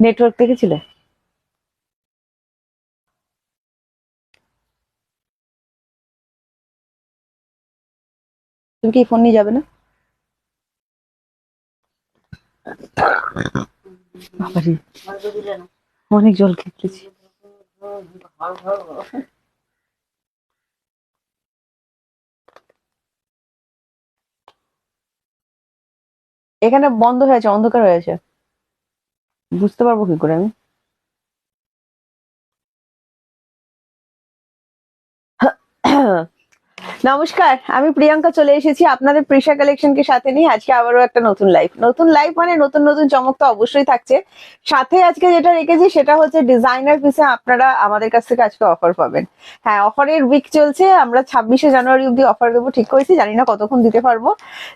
Network দেখেছিলে? তুমি কি ফোন নিয়ে যাবে না? বাবারে, অনেক জল খেতেছি। এখানে বন্ধ হয়েছে, অন্ধকার হয়েছে, বুঝতে পারবো কি করে আমি? নমস্কার, আমি প্রিয়াঙ্কা চলে এসেছি আপনাদের প্রিশা কালেকশনকে সাথে নিয়ে আজকে আবারও একটা নতুন লাইভ মানে নতুন নতুন চমক তো অবশ্যই থাকছে। সাথে আজকে যেটা রেখেছি সেটা হচ্ছে ডিজাইনার পিসে আপনারা আমাদের কাছ থেকে আজকে অফার পাবেন। হ্যাঁ, অফারের উইক চলছে, আমরা 26শে জানুয়ারি অব্দি অফার দেবো ঠিক করেছি, জানি না কতক্ষণ দিতে পারবো,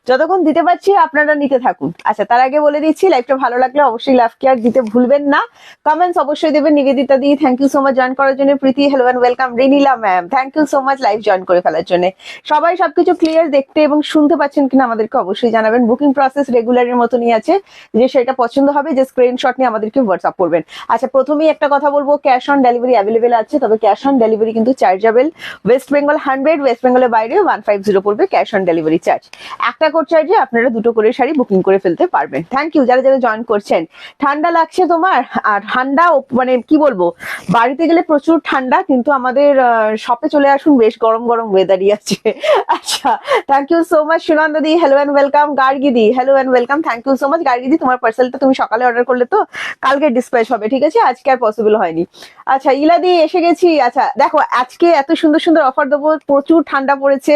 যতক্ষণ দিতে পারছি আপনারা নিতে থাকুন। আচ্ছা, তার আগে বলে দিচ্ছি লাইভটা ভালো লাগলে অবশ্যই লাভ কেয়ার দিতে ভুলবেন না, কমেন্টস অবশ্যই দেবেন। নিবেদিতা দি thank you so much join করার জন্য, Priti hello and welcome, Rinila ma'am thank you so much live join করে ফেলার জন্য। সবাই সবকিছু ক্লিয়ার দেখতে এবং শুনতে পাচ্ছেন কিনা আমাদেরকে অবশ্যই জানাবেন। বুকিং প্রসেস রেগুলারের মতনই আছে, যে সেটা পছন্দ হবে যে স্ক্রিনশট নিয়ে আমাদেরকে হোয়াটসঅ্যাপ করবেন। আচ্ছা, প্রথমেই একটা কথা বলবো, ক্যাশ অন ডেলিভারি অ্যাভেলেবেল আছে, তবে ক্যাশ অন ডেলিভারি কিন্তু চার্জেবল। ওয়েস্ট বেঙ্গল 100, ওয়েস্ট বেঙ্গলের বাইরে 150 পড়বে ক্যাশ অন ডেলিভারি চার্জ। একটা কোড চার্জে আপনারা দুটো করে শাড়ি বুকিং করে ফেলতে পারবেন। থ্যাংক ইউ যারা যারা জয়েন করছেন। ঠান্ডা লাগছে তোমার? আর ঠান্ডা মানে কি বলবো, বাড়িতে গেলে প্রচুর ঠান্ডা, কিন্তু আমাদের শপে চলে আসুন, বেশ গরম গরম ওয়েদারই আছে। আচ্ছা, thank you so much Sunanda দি, হ্যালো এন্ড ওয়েলকাম। গার্গি দি hello and welcome, thank you so much. Gargi দি, তোমার পার্সেলটা তুমি সকালে অর্ডার করলে তো কালকে ডিসপ্যাচ হবে, ঠিক আছে, আজকে আর পসিবল হয়নি। আচ্ছা, ইলা দি এসে গেছি। আচ্ছা দেখো, আজকে এত সুন্দর সুন্দর অফার দেবো, প্রচুর ঠান্ডা পড়েছে,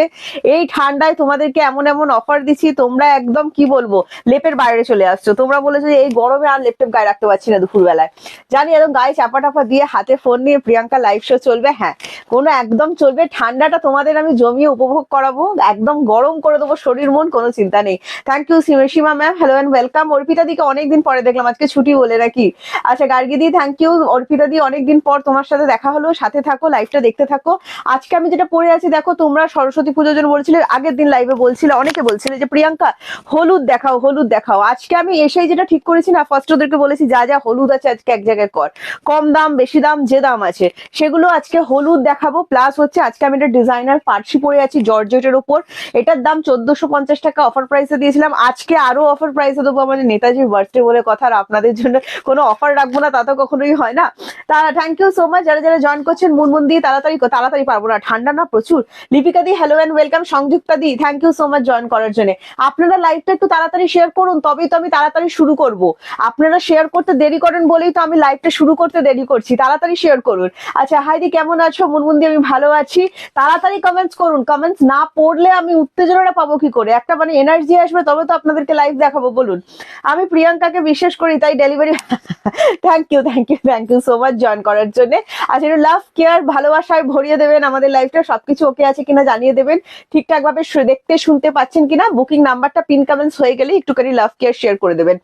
এই ঠান্ডায় তোমাদেরকে এমন এমন অফার দিচ্ছি, তোমরা একদম কি বলবো লেপের বাইরে চলে আসছো। তোমরা বলেছো যে এই গরমে আর লেপটেপ গায়ে রাখতে পারছি না দুপুর বেলায়, জানি একদম গায়ে চাপা টাপা দিয়ে হাতে ফোন নিয়ে প্রিয়াঙ্কা লাইভ শো চলবে। হ্যাঁ, কোনো একদম চলবে, ঠান্ডাটা তোমাদের আমি জমিয়ে উপভোগ করাবো, একদম গরম করে দেবো শরীর মন, কোনো চিন্তা নেই। Thank you Seema ma'am, hello and welcome. Arpita দিকে অনেকদিন পরে দেখলাম, আজকে ছুটি বলে নাকি? আচ্ছা গার্গী দি থ্যাংক ইউ। অর্পিতা দি অনেকদিন পর তোমার সাথে দেখা হলো, সাথে থাকো, লাইভটা দেখতে থাকো। আজকে আমি যেটা পরে আছি দেখো, তোমরা সরস্বতী পুজোর জন্য বলছিলে, আগের দিন লাইভে বলছিলে, অনেকে বলছিলে যে প্রিয়াঙ্কা হলুদ দেখাও হলুদ দেখাও। আজকে আমি এসেই যেটা ঠিক করেছি না, ফার্স্ট ওদেরকে বলেছি যা যা হলুদ আছে আজকে এক জায়গায় কর, কম দাম বেশি দাম যে দাম আছে সেগুলো আজকে হলুদ দেখাবো। প্লাস হচ্ছে আজকে আমি একটা ডিজাইনার পার্সি পরে আছি জর্জেটের উপর, এটার দাম 1450 টাকা অফার প্রাইসে দিয়েছিলাম, আজকে আরো অফার প্রাইসে দেবো। আমাদের নেতাজির বার্থডে বলে কথা, আর আপনাদের জন্য কোনো অফার রাখবো না তা তো কখনোই হয় না। তারা থ্যাংক ইউ সো মাচ যারা যারা জয়েন করছেন। মুনমুন দি তাড়াতাড়ি তাড়াতাড়ি পারবো না, ঠান্ডা না প্রচুর। লিপিকা দি হ্যালো এন্ড ওয়েলকাম। সংযুক্তা দি thank you so much join করার জন্য। আপনারা লাইভটা একটু তাড়াতাড়ি শেয়ার করুন, তবেই তো আমি তাড়াতাড়ি শুরু করব। আপনারা শেয়ার করতে দেরি করেন বলেই তো আমি লাইভটা শুরু করতে দেরি করছি, তাড়াতাড়ি শেয়ার করুন। আচ্ছা হাইদি কেমন আছো? মুনমুন দি আমি ভালো আছি। তাড়াতাড়ি কমেন্টস করুন, কমেন্টস না পড়লে আমি উত্তেজনাটা পাবো কি করে, একটা মানে এনার্জি আসবে তবে তো আপনাদেরকে লাইভ দেখাবো বলুন। আমি প্রিয়াঙ্কাকে বিশ্বাস করি তাই delivery thank you so much join করার জন্য। আচ্ছা, একটু লাভ কেয়ার ভালোবাসায় ভরিয়ে দেবেন আমাদের লাইভটা, সবকিছু ওকে আছে কিনা জানিয়ে দেবেন, ঠিকঠাক ভাবে দেখতে শুনতে পাচ্ছেন কিনা। বুকিং নাম্বারটা পিন কমেন্টস হয়ে গেলে একটুখানি লাভ কেয়ার শেয়ার করে দেবেন।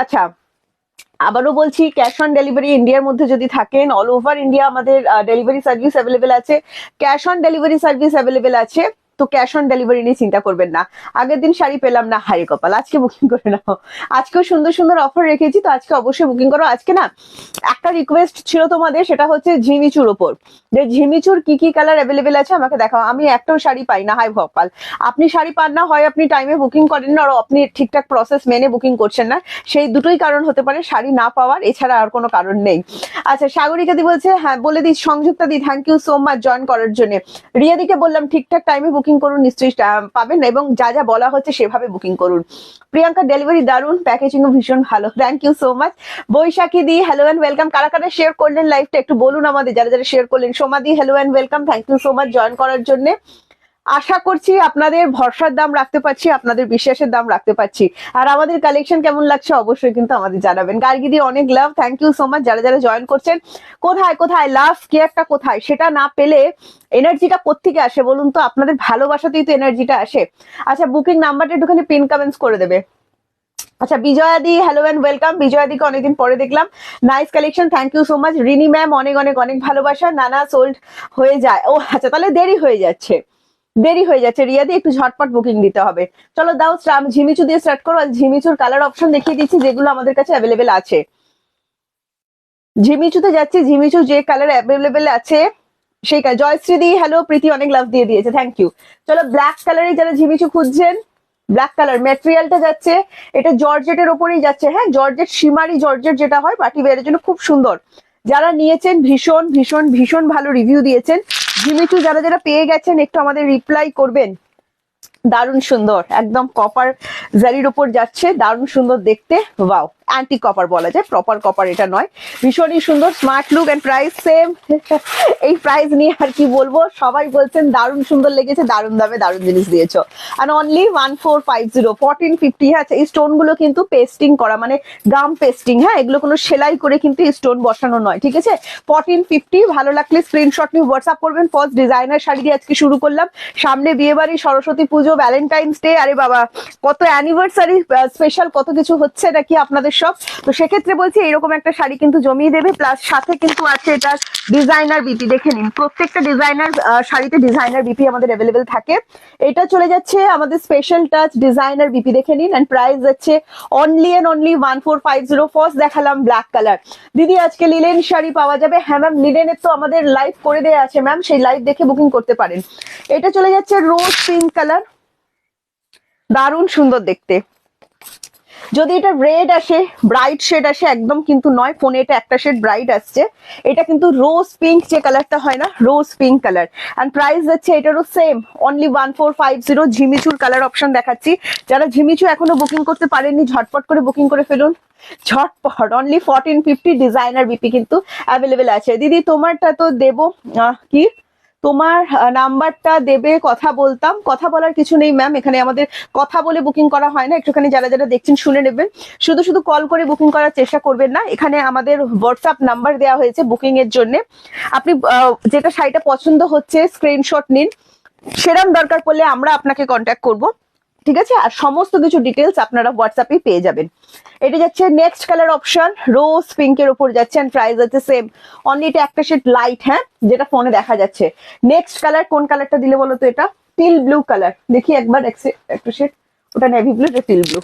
আচ্ছা, আবারও বলছি, ক্যাশ অন ডেলিভারি ইন্ডিয়ার মধ্যে যদি থাকেন, অল ওভার ইন্ডিয়া আমাদের ডেলিভারি সার্ভিস অ্যাভেলেবেল আছে, cash on delivery service available আছে, তো ক্যাশ অন ডেলিভারি নিয়ে চিন্তা করবেন না। আগের দিন শাড়ি পেলাম না, হারি কপাল, আজকে বুকিং করে নাও। আজকেও সুন্দর সুন্দর অফার রেখেছি, তো আজকে অবশ্যই বুকিং করো। আজকে না একটা রিকোয়েস্ট ছিল তোমাদের, সেটা হচ্ছে ঝিমিচুর ওপর, যে ঝিমিচুর কি কি কালার অ্যাভেলেবেল আছে আমাকে দেখাও। আমি একটাও শাড়ি পাই না, হাই ভপাল। আপনি শাড়ি পান না, হয় আপনি টাইমে বুকিং করেন না, আর আপনি ঠিকঠাক প্রসেস মেনে বুকিং করছেন না, সেই দুটোই কারণ হতে পারে শাড়ি না পাওয়ার, এছাড়া আর কোনো কারণ নেই। আচ্ছা, সাগরিকা দি বলছে, হ্যাঁ বলে দিই, সংযুক্তা দি thank you so much join করার জন্য। রিয়া দিকে বললাম ঠিকঠাক টাইমে বুকিং করুন, নিশ্চয়ই পাবেন, এবং যা যা বলা হচ্ছে সেভাবে বুকিং করুন। প্রিয়াঙ্কা ডেলিভারি দারুন, প্যাকেজিং ভীষণ ভালো, thank you so much. Baishakhi di hello and welcome. কারা কারা শেয়ার করলেন লাইভটা একটু বলুন আমাদের, যারা যারা শেয়ার করলেন। সোমা দি hello and welcome, thank you so much join করার জন্য। আশা করছি আপনাদের ভরসার দাম রাখতে পারছি, আপনাদের বিশ্বাসের দাম রাখতে পারছি, আর আমাদের কালেকশন কেমন লাগছে অবশ্যই কিন্তু আমাদের জানাবেন। গার্গিদি অনেক লাভ, থ্যাংক ইউ সো মাচ যারা যারা জয়েন করছেন। কোথায় কোথায় লাভ কেয়ারটা কোথায়, সেটা না পেলে এনার্জিটা কোত্থেকে আসে বলুন তো? আপনাদের ভালোবাসাতেই তো এনার্জিটা আসে। আচ্ছা, বুকিং নাম্বারটা একটুখানি পিন কমেন্টস করে দেবে। আচ্ছা, Bijoya di hello and welcome. Bijoya দিকে অনেকদিন পরে দেখলাম, nice collection, thank you so much. Rini ma'am অনেক অনেক অনেক ভালোবাসা। নানা সোল্ড হয়ে যায়, ও আচ্ছা তাহলে দেরি হয়ে যাচ্ছে, দেরি হয়ে যাচ্ছে। রিয়াদি একটু ঝটপট বুকিং দিতে হবে। চলো দাও, ঝিমিচু দিয়ে স্টার্ট করো। ঝিমিচুর কালার অপশন দেখিয়ে দিচ্ছি যেগুলো আমাদের কাছে অ্যাভেলেবেল আছে। ঝিমিচুতে যাচ্ছি, ঝিমিচু যে কালার অ্যাভেলেবেল আছে সেই জয়শ্রী দি হ্যালো, প্রীতি অনেক লাভ দিয়ে দিয়েছে, থ্যাংক ইউ। চলো ব্ল্যাক কালারে যারা ঝিমিচু খুঁজছেন, ব্ল্যাক কালার ম্যাটেরিয়ালটা যাচ্ছে, এটা জর্জেটের ওপরেই যাচ্ছে, হ্যাঁ জর্জেট সীমারি জর্জেট যেটা হয় পার্টি ওয়্যারের জন্য খুব সুন্দর। যারা নিয়েছেন ভীষণ ভীষণ ভীষণ ভালো রিভিউ দিয়েছেন। ঝিমিচু যারা যারা পেয়ে গেছেন একটু আমাদের রিপ্লাই করবেন। দারুণ সুন্দর, একদম কপার জারির ওপর যাচ্ছে, দারুণ সুন্দর দেখতে, ওয়াও। অ্যান্টি কপার বলা যায়, প্রপার কপার এটা নয়, ভীষণই সুন্দর, smart look and price same. এই প্রাইস নিয়ে আর কি বলবো, সবাই বলছেন দারুণ সুন্দর লেগেছে, দারুণ দামে দারুণ জিনিস দিয়েছো। আর অনলি 1450, 1450। হ্যাঁ এই স্টোন গুলো কিন্তু পেস্টিং করা, মানে গাম পেস্টিং, হ্যাঁ এগুলো কোনো সেলাই করে কিন্তু স্টোন বসানো নয়, ঠিক আছে। 1450, ভালো লাগলে স্ক্রিনশট নিয়ে হোয়াটসঅ্যাপ করবেন। ফার্স্ট ডিজাইনার শাড়ি দিয়ে আজকে শুরু করলাম, সামনে বিয়ে বাড়ি, সরস্বতী পুজো, ভ্যালেন্টাইন্স ডে, আরে বাবা কত অ্যানিভার্সারি স্পেশাল কত কিছু হচ্ছে নাকি আপনাদের সব। তো সেক্ষেত্রে বলছি এরকম একটা শাড়ি কিন্তু জমিয়ে দেবে, প্লাস সাথে কিন্তু আছে এটা ডিজাইনার বিপি, দেখে নিন প্রত্যেকটা ডিজাইনার শাড়িতে ডিজাইনার বিপি আমাদের অ্যাভেলেবেল থাকে। এটা চলে যাচ্ছে আমাদের স্পেশাল টাচ ডিজাইনার বিপি, দেখে নিন। এন্ড প্রাইস যাচ্ছে অনলি এন্ড অনলি 1450। ফার্স্ট দেখালাম ব্ল্যাক কালার। দিদি আজকে লিলেন শাড়ি পাওয়া যাবে? হ্যাঁ ম্যাম, লিলেনের তো আমাদের লাইভ করে দেওয়া আছে ম্যাম, সেই লাইভ দেখে বুকিং করতে পারেন। এটা চলে যাচ্ছে রোজ পিঙ্ক কালার, দারুণ সুন্দর দেখতে। যদি এটা রেড আসে, ব্রাইট শেড আসে, একদম কিন্তু নয়, ফোনে এটা একটা শেড ব্রাইট আসছে, এটা কিন্তু রোজ পিঙ্ক যে কালারটা হয় না, rose pink colour. And price যাচ্ছে এটারও সেম অনলি 1450। ঝিমিচুর কালার অপশন দেখাচ্ছি, যারা ঝিমিচু এখনো বুকিং করতে পারেননি ঝটপট করে বুকিং করে ফেলুন, ঝটপট। অনলি 1450 ডিজাইনার বিপি কিন্তু অ্যাভেলেবেল আছে। দিদি তোমারটা তো দেবো, কি তোমার নাম্বারটা দেবে, কথা বলতাম। কথা বলার কিছু নেই ম্যাম, এখানে আমাদের কথা বলে বুকিং করা হয় না, একটুখানি যারা যারা দেখছেন শুনে নেবেন। শুধু শুধু কল করে বুকিং করার চেষ্টা করবেন না, এখানে আমাদের হোয়াটসঅ্যাপ নাম্বার দেওয়া হয়েছে বুকিং এর জন্য। আপনি যেটা শাড়িটা পছন্দ হচ্ছে স্ক্রিনশট নিন, সেরকম দরকার পড়লে আমরা আপনাকে কন্ট্যাক্ট করব, ঠিক আছে। আর সমস্ত কিছু ডিটেলস আপনারা হোয়াটসঅ্যাপে পেয়ে যাবেন। এটা যাচ্ছে নেক্সট কালার অপশন, রোজ পিঙ্কের উপর যাচ্ছে, এন্ড প্রাইস আছে সেম অনলি, এটা একটা শেড লাইট, হ্যাঁ যেটা ফোনে দেখা যাচ্ছে। নেক্সট কালার কোন কালারটা দিলে বলো তো? এটা টিল ব্লু কালার, দেখি একবার একটা শেড, ওটা নেভি ব্লু, এটা টিল ব্লু।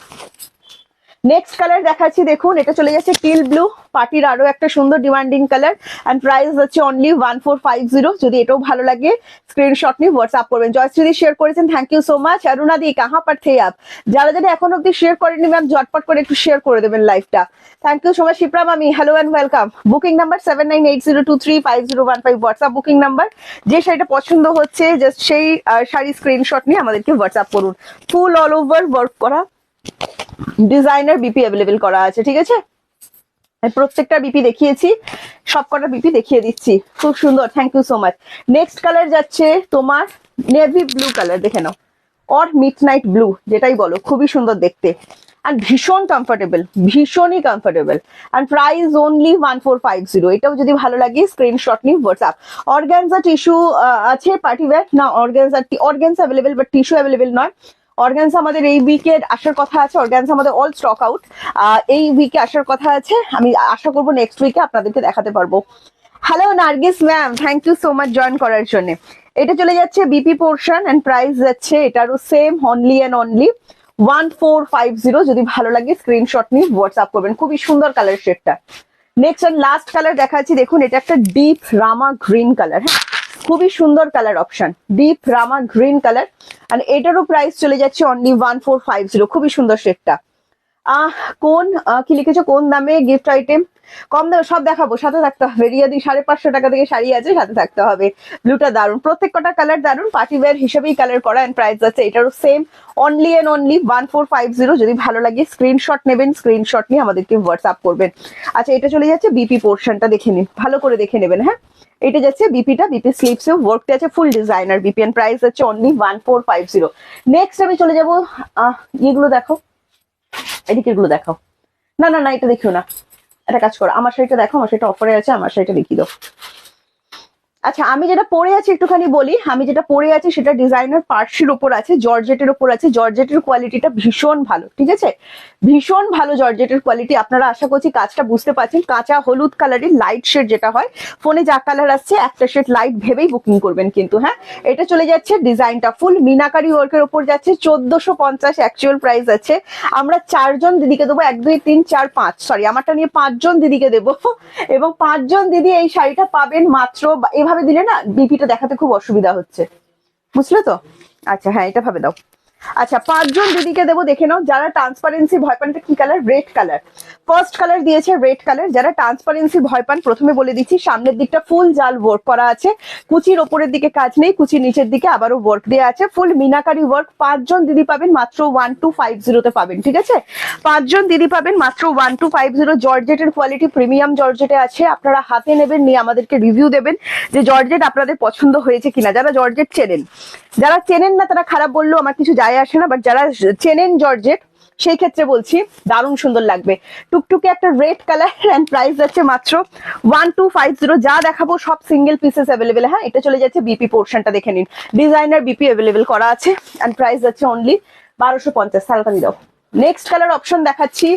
নেক্সট কালার দেখাচ্ছি, দেখুন এটা চলে যাচ্ছে টিল ব্লু, পার্টির আরো একটা সুন্দর ডিমান্ডিং কালার। এন্ড প্রাইস হচ্ছে অনলি 1450। যদি এটাও ভালো লাগে স্ক্রিনশট নিয়ে হোয়াটসঅ্যাপ করবেন। জয়শ্রী শেয়ার করেছেন, thank you so much. Aruna দি কাহা পার থে আপ? যারা যারা এখন অব্দি শেয়ার করেনি ম্যাম ঝটপট করে একটু শেয়ার করে দেবেন লাইভটা, thank you so much. Shipra মামি hello and welcome. Booking number 7980235015, WhatsApp booking number. যে শাড়িটা পছন্দ হচ্ছে জাস্ট সেই শাড়ি স্ক্রিনশট নিয়ে আমাদেরকে হোয়াটসঅ্যাপ করুন। ফুল অল ওভার ওয়ার্ক করা ডিজাইনার বিপি অ্যাভেলেবেল করা আছে, ঠিক আছে। প্রত্যেকটা বিপি দেখিয়েছি, সবকটা বিপি দেখিয়ে দিচ্ছি, খুব সুন্দর, thank you so much. Next colour যাচ্ছে তোমার নেভি ব্লু কালার, দেখে নাও, অর মিড নাইট ব্লু যেটাই বলো, খুবই সুন্দর দেখতে আর ভীষণ কমফোর্টেবল, ভীষণই কমফোর্টেবল। আর প্রাইস অনলি 1450। এটাও যদি ভালো লাগে স্ক্রিনশট নিয়ে হোয়াটসঅ্যাপ। অর্গানজা টিস্যু আছে পার্টি ওয়্যার না, organza available but tissue available নয়। অর্গানজা আমাদের এই উইকে আসার কথা আছে, অর্গানজা আমাদের অল স্টক আউট, এই উইকে আসার কথা আছে, আমি আশা করবো নেক্সট উইকে আপনাদেরকে দেখাতে পারবো। Hello Nargis ma'am, thank you so much join করার জন্য। এটা চলে যাচ্ছে বিপি পোর্শন, এন্ড প্রাইস যাচ্ছে এটারও সেম অনলি এন্ড অনলি 1450। যদি ভালো লাগে স্ক্রিনশট নিয়ে হোয়াটসঅ্যাপ করবেন, খুবই সুন্দর কালার শেডটা। নেক্সট এন্ড লাস্ট কালার দেখাচ্ছি, দেখুন এটা একটা ডিপ রামা গ্রিন কালার, হ্যাঁ খুবই সুন্দর কালার অপশন, ডিপ রামা গ্রিন কালার। আর এটারও প্রাইস চলে যাচ্ছে অনলি 1450, খুবই সুন্দর শেডটা। কোন কি লিখেছো, কোন দামে গিফট আইটেম? কম দামে সব দেখাবো, সাথে থাকতে হবে। রিয়াদি 550 টাকা থেকে শাড়ি আছে, সাথে থাকতে হবে। ব্লুটা দারুন, প্রত্যেক কটা কালার দারুন, পার্টি ওয়্যার হিসেবেই কালার করা। এন্ড প্রাইস আছে এটারও সেম অনলি এন্ড অনলি 1450। যদি ভালো লাগে স্ক্রিনশট নেবেন, স্ক্রিনশট নিয়ে আমাদেরকে হোয়াটসঅ্যাপ করবেন। আচ্ছা এটা চলে যাচ্ছে বিপি পোর্শনটা, দেখে নিন, ভালো করে দেখে নেবেন। হ্যাঁ এটা যাচ্ছে বিপিটা, বিপি স্লিপস এ ওয়ার্কটা আছে ফুল ডিজাইনার বিপি, এন্ড প্রাইস হচ্ছে অনলি 1450। নেক্সট আমি চলে যাবো, এগুলো দেখো, এদিকে এগুলো দেখাও, না না না এটা দেখিও না, একটা কাজ করো, আমার শাড়িটা দেখো, আমার শাড়িটা অফারে আছে, আমার শাড়িটা দেখিয়ে দাও। আচ্ছা আমি যেটা পরে আছি একটুখানি বলি, আমি যেটা পরে আছি সেটা ডিজাইনার পার্সির ওপর আছে, জর্জেটের ওপর আছে। জর্জেটের কোয়ালিটিটা ভীষণ ভালো, ঠিক আছে, ভীষণ ভালো জর্জেটের কোয়ালিটি। আপনারা আশা করছি কাজটা বুঝতে পারছেন, কাঁচা হলুদ কালারের লাইট শেড যেটা হয়, ফোনে যা কালার আসছে একটা শেড লাইট ভেবেই বুকিং করবেন কিন্তু। হ্যাঁ, এটা চলে যাচ্ছে ডিজাইনটা ফুল মিনাকারি ওয়ার্কের ওপর যাচ্ছে, 1450 অ্যাকচুয়াল প্রাইস আছে। আমরা 4 জন দিদিকে দেবো, 1 2 3 4 5, সরি আমারটা নিয়ে 5 জন দিদিকে দেবো, এবং 5 জন দিদি এই শাড়িটা পাবেন মাত্র, এভাবে দিলে না বিপিটা দেখাতে খুব অসুবিধা হচ্ছে, বুঝলে তো? আচ্ছা হ্যাঁ, এটা ভাবে দাও। আচ্ছা 5 জন দিদিকে দেবো, দেখে নাও। যারা ট্রান্সপারেন্সি ভয় পান, কি colour? Red colour, first colour দিয়েছে রেড কালার। যারা ট্রান্সপারেন্সি ভয় পান, প্রথমে বলে দিচ্ছি সামনের দিকটা ফুল জাল ওয়ার্ক করা আছে, কুচির ওপরের দিকে কাজ নেই, কুচির নিচের দিকে আবারও ওয়ার্ক দেওয়া আছে, ফুল মিনাকারি ওয়ার্ক। 5 জন দিদি পাবেন মাত্র 1250 তে পাবেন, ঠিক আছে? 5 জন দিদি পাবেন মাত্র 1250। জর্জেটের কোয়ালিটি প্রিমিয়াম জর্জেটে আছে, আপনারা হাতে নেবেন, নিয়ে আমাদেরকে রিভিউ দেবেন যে জর্জেট আপনাদের পছন্দ হয়েছে কিনা। যারা জর্জেট চেনেন, যারা চেনেন না তারা খারাপ বললেও আমার কিছু যায় আসে না, বাট যারা চেনেন জর্জেট সেই ক্ষেত্রে বলছি দারুণ সুন্দর লাগবে। টুকটুকে একটা রেড কালার, এন্ড প্রাইস যাচ্ছে মাত্র 1250। যা দেখাবো সব সিঙ্গেল পিসেস অ্যাভেলেবেল। হ্যাঁ, এটা চলে যাচ্ছে বিপি পোর্শনটা, দেখে নিন ডিজাইনার বিপি অ্যাভেলেবেল করা আছে, এন্ড প্রাইস যাচ্ছে অনলি 1250। সালকানি দাও। নেক্সট কালার অপশন দেখাচ্ছি,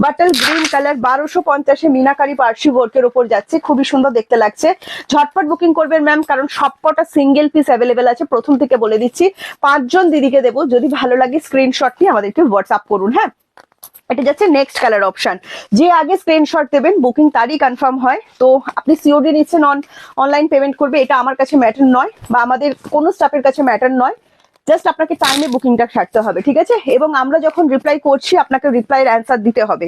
bottle green colour, 1250 meenakari Parsi ওয়ার্কের উপর যাচ্ছে, খুবই সুন্দর দেখতে লাগছে। ঝটপট বুকিং করবেন ম্যাম, কারণ সবকটা সিঙ্গেল পিস অ্যাভেলেবেল আছে, প্রথম থেকে বলে দিচ্ছি। 5 জন দিদিকে দেবো, যদি ভালো লাগে স্ক্রিনশট নিয়ে আমাদেরকে হোয়াটসঅ্যাপ করুন। হ্যাঁ, এটা যাচ্ছে নেক্সট কালার অপশন। যে আগে স্ক্রিনশট দেবেন বুকিং তারই কনফার্ম হয়। তো আপনি সিওডি নিচ্ছেন, অনলাইন পেমেন্ট করবে, এটা আমার কাছে ম্যাটার নয়, বা আমাদের কোনো স্টাফের কাছে ম্যাটার নয়, জাস্ট আপনাকে টাইমে বুকিংটা ছাড়তে হবে, ঠিক আছে? এবং আমরা যখন রিপ্লাই করছি আপনাকে রিপ্লাইয়ের অ্যান্সার দিতে হবে।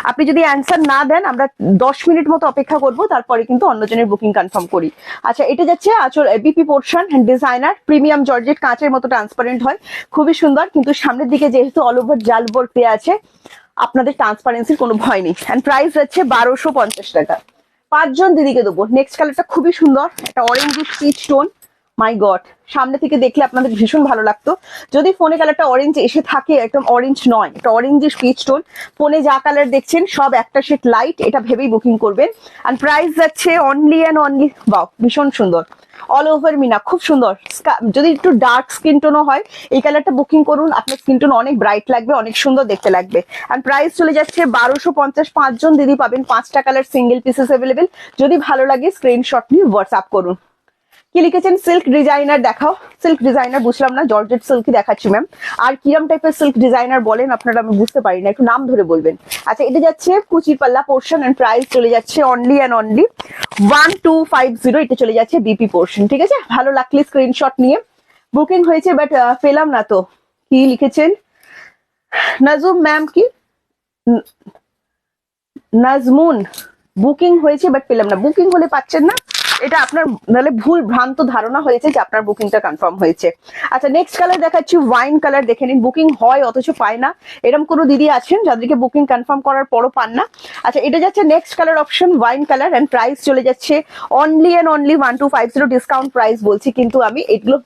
আপনি যদি অ্যান্সার না দেন, আমরা 10 মিনিট মতো অপেক্ষা করব, তারপরে কিন্তু অন্যজনের বুকিং কনফার্ম করি। আচ্ছা, এটা যাচ্ছে আঁচল BP portion, designer premium georgette, কাঁচের মতো ট্রান্সপারেন্ট হয়, খুবই সুন্দর। কিন্তু সামনের দিকে যেহেতু অল ওভার জাল ওয়ার্ক দেওয়া আছে, আপনাদের ট্রান্সপারেন্সির কোনো ভয় নেই। এন্ড প্রাইস যাচ্ছে 1250 টাকা। 5 জন দিদিকে দেবো। নেক্সট কালারটা খুবই সুন্দর, একটা অরেঞ্জ পিচ টোন। মাই গড, সামনে থেকে দেখলে আপনাদের ভীষণ ভালো লাগতো। যদি ফোনে কালারটা অরেঞ্জ এসে থাকে, একদম অরেঞ্জ নয়, এটা অরেঞ্জ পিচ টোন। ফোনে যা কালার দেখছেন সব একটা শেড লাইট, এটা ভেবেই বুকিং করবেন। আর প্রাইস যাচ্ছে অনলি অ্যান্ড অনলি, বাও ভীষণ সুন্দর, অল ওভার মিনা, খুব সুন্দর। যদি একটু ডার্ক স্কিন টোনও হয়, এই কালারটা বুকিং করুন, আপনার স্কিন টোন অনেক ব্রাইট লাগবে, অনেক সুন্দর দেখতে লাগবে। আর প্রাইস চলে যাচ্ছে 1250। 5 জন দিদি পাবেন, 5টা কালার সিঙ্গেল পিসেস অ্যাভেলেবেল। যদি ভালো লাগে স্ক্রিনশট নিয়ে হোয়াটসঅ্যাপ করুন। কি লিখেছেন? সিল্ক ডিজাইনার দেখাও। সিল্ক ডিজাইনার বুঝলাম না, জর্জেট সিল্কই দেখাচ্ছি ম্যাম। আর কিরম টাইপের সিল্ক ডিজাইনার বলেন আপনারা, আমি বুঝতে পারি না, একটু নাম ধরে বলবেন। আচ্ছা, এটা যাচ্ছে কুচির পাল্লা পোর্শন, এন্ড প্রাইস চলে যাচ্ছে অনলি অ্যান্ড অনলি 1250। এটা চলে যাচ্ছে বিপি পোর্শন, ঠিক আছে? ভালো লাগলে স্ক্রিনশট নিয়ে বুকিং হয়েছে, বাট পেলাম না তো। কি লিখেছেন? নাজুম ম্যাম, কি নাজমুন, বুকিং হয়েছে বাট পেলাম না। বুকিং হলে পাচ্ছেন না, এটা আপনার নাহলে ভুল ভ্রান্ত ধারণা হয়েছে যে আপনার বুকিংটা কনফার্ম হয়েছে। আচ্ছা, নেক্সট কালার দেখাচ্ছি, ওয়াইন কালার। দেখে নিন, বুকিং হয় অথচ পায় না, এরকম কোনো দিদি আছেন যাদেরকে বুকিং কনফার্ম করার পরও পান না। আচ্ছা, এটা যাচ্ছে next colour option, wine colour, and price চলে যাচ্ছে only and only 1250। Discount price বলছি, কিন্তু আমি এগুলো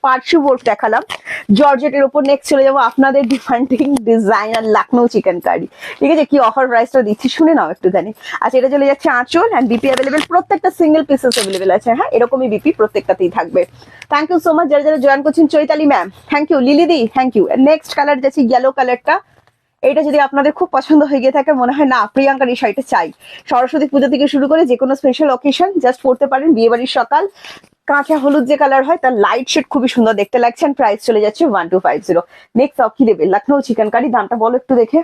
পার্সি ওয়ার্ক দেখালাম জর্জেটের উপর। নেক্সট চলে যাবো আপনাদের demanding designer Lucknow chikankari, ঠিক আছে? কি অফার প্রাইসটা দিচ্ছি শুনে নাও একটুখানি। আচ্ছা, এটা চলে যাচ্ছে আঁচল, এন্ড বিপি অ্যাভেলেবেল, প্রত্যেকটা সিঙ্গেল পিস অ্যাভেলেবেল আছে। হ্যাঁ, এরকমই বিপি প্রত্যেকটাতেই থাকবে। থ্যাংক ইউ সো মাচ যারা যারা জয়েন করছেন। Chaitali ma'am thank you, Lily di thank you. Next colour যাচ্ছে ইয়েলো কালারটা। এটা যদি আপনাদের খুব পছন্দ হয়ে গিয়ে থাকে, মনে হয় না প্রিয়াঙ্কার এই শাড়িটা চাই, সরস্বতী পুজো থেকে শুরু করে যে কোনো স্পেশাল অকেশন জাস্ট পড়তে পারেন, বিয়ে বাড়ির সকাল। কাঁচা হলুদ যে কালার হয় তার লাইট শেড খুবই সুন্দর দেখতে লাগছে। প্রাইস চলে যাচ্ছে 1250। নেক্সট কি দেবে? লখনৌ চিকেন কারি, দামটা বলো একটু দেখে।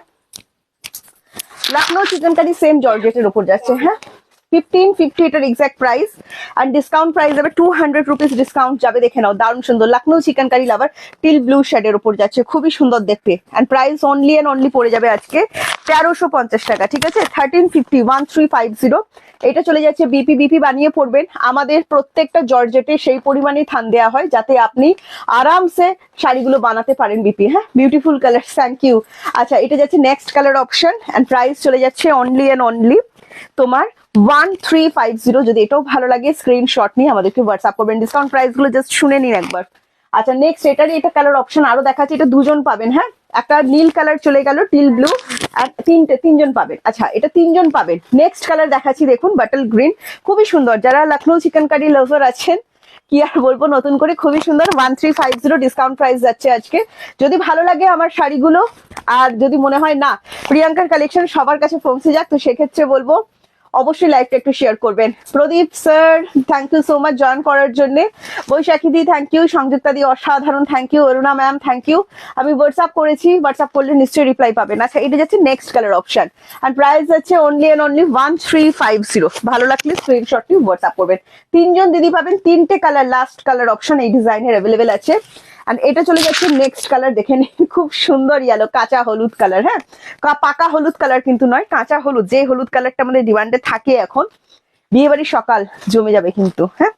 লখনৌ চিকেন কারি সেম জর্জেটের উপর যাচ্ছে। হ্যাঁ, 1550 এটার এক্সাক্ট প্রাইস, আর ডিসকাউন্ট প্রাইস যাবে 200 রুপিস ডিসকাউন্ট যাবে, দেখে নাও। দারুণ সুন্দর Lucknow chikankari lover, teal blue শেডের উপর যাচ্ছে, খুবই সুন্দর দেখতে। And price only and only পড়ে যাবে আজকে 1350 টাকা, ঠিক আছে? 1350, 1350। এটা চলে যাচ্ছে বিপি। বিপি বানিয়ে পড়বেন, আমাদের প্রত্যেকটা জর্জেটে সেই পরিমাণে থান দেওয়া হয় যাতে আপনি আরামসে শাড়িগুলো বানাতে পারেন বিপি। হ্যাঁ, বিউটিফুল কালার, থ্যাংক ইউ। আচ্ছা, এটা যাচ্ছে next colour option, and price চলে যাচ্ছে অনলি এন্ড অনলি তোমার 1350। যদি এটাও ভালো লাগে স্ক্রিনশট নিয়ে আমাদেরকে হোয়াটসঅ্যাপ করবেন। ডিসকাউন্ট প্রাইস গুলো জাস্ট শুনে নিন একবার। আচ্ছা নেক্সট এটারই এটা কালার অপশন আরো দেখাচ্ছি, এটা দুজন পাবেন। হ্যাঁ, একটা নীল কালার চলে গেল, টিল ব্লু, আর তিনজন পাবেন। আচ্ছা এটা তিনজন পাবেন। নেক্সট কালার দেখাচ্ছি, দেখুন বাটল গ্রিন, খুবই সুন্দর। যারা লখনৌ চিকেন কারি লাভার আছেন, কি আর বলবো, নতুন করে খুবই সুন্দর। 1350 ডিসকাউন্ট প্রাইস যাচ্ছে আজকে। যদি ভালো লাগে আমার শাড়িগুলো, আর যদি মনে হয় না প্রিয়াঙ্কার কালেকশন সবার কাছে পৌঁছে যাক, তো সেক্ষেত্রে বলবো অবশ্যই লাইভটা একটু শেয়ার করবেন। Pradip sir thank you so much join করার জন্য। বৈশাখী দি থ্যাংক ইউ, সংযুক্তা দি অসাধারণ thank you, Aruna ma'am thank you. আমি হোয়াটসঅ্যাপ করেছি, হোয়াটসঅ্যাপ করলে নিশ্চয়ই রিপ্লাই পাবেন। আচ্ছা এটা যাচ্ছে নেক্সট কালার অপশন, আর প্রাইস যাচ্ছে অনলি এন্ড অনলি 1350। ভালো লাগলে স্ক্রিনশট নিয়ে হোয়াটসঅ্যাপ করবেন। তিনজন দিদি পাবেন, তিনটে কালার, লাস্ট কালার অপশন এই ডিজাইনের অ্যাভেলেবেল আছে। আর এটা চলে যাচ্ছে নেক্সট কালার, দেখে নিন খুব সুন্দর ইয়েলো, কাঁচা হলুদ কালার। হ্যাঁ, পাকা হলুদ কালার কিন্তু নয়, কাঁচা হলুদ, যে হলুদ কালারটা আমাদের ডিমান্ডে থাকে এখন, বিয়ে বাড়ির সকাল জমে যাবে কিন্তু। হ্যাঁ,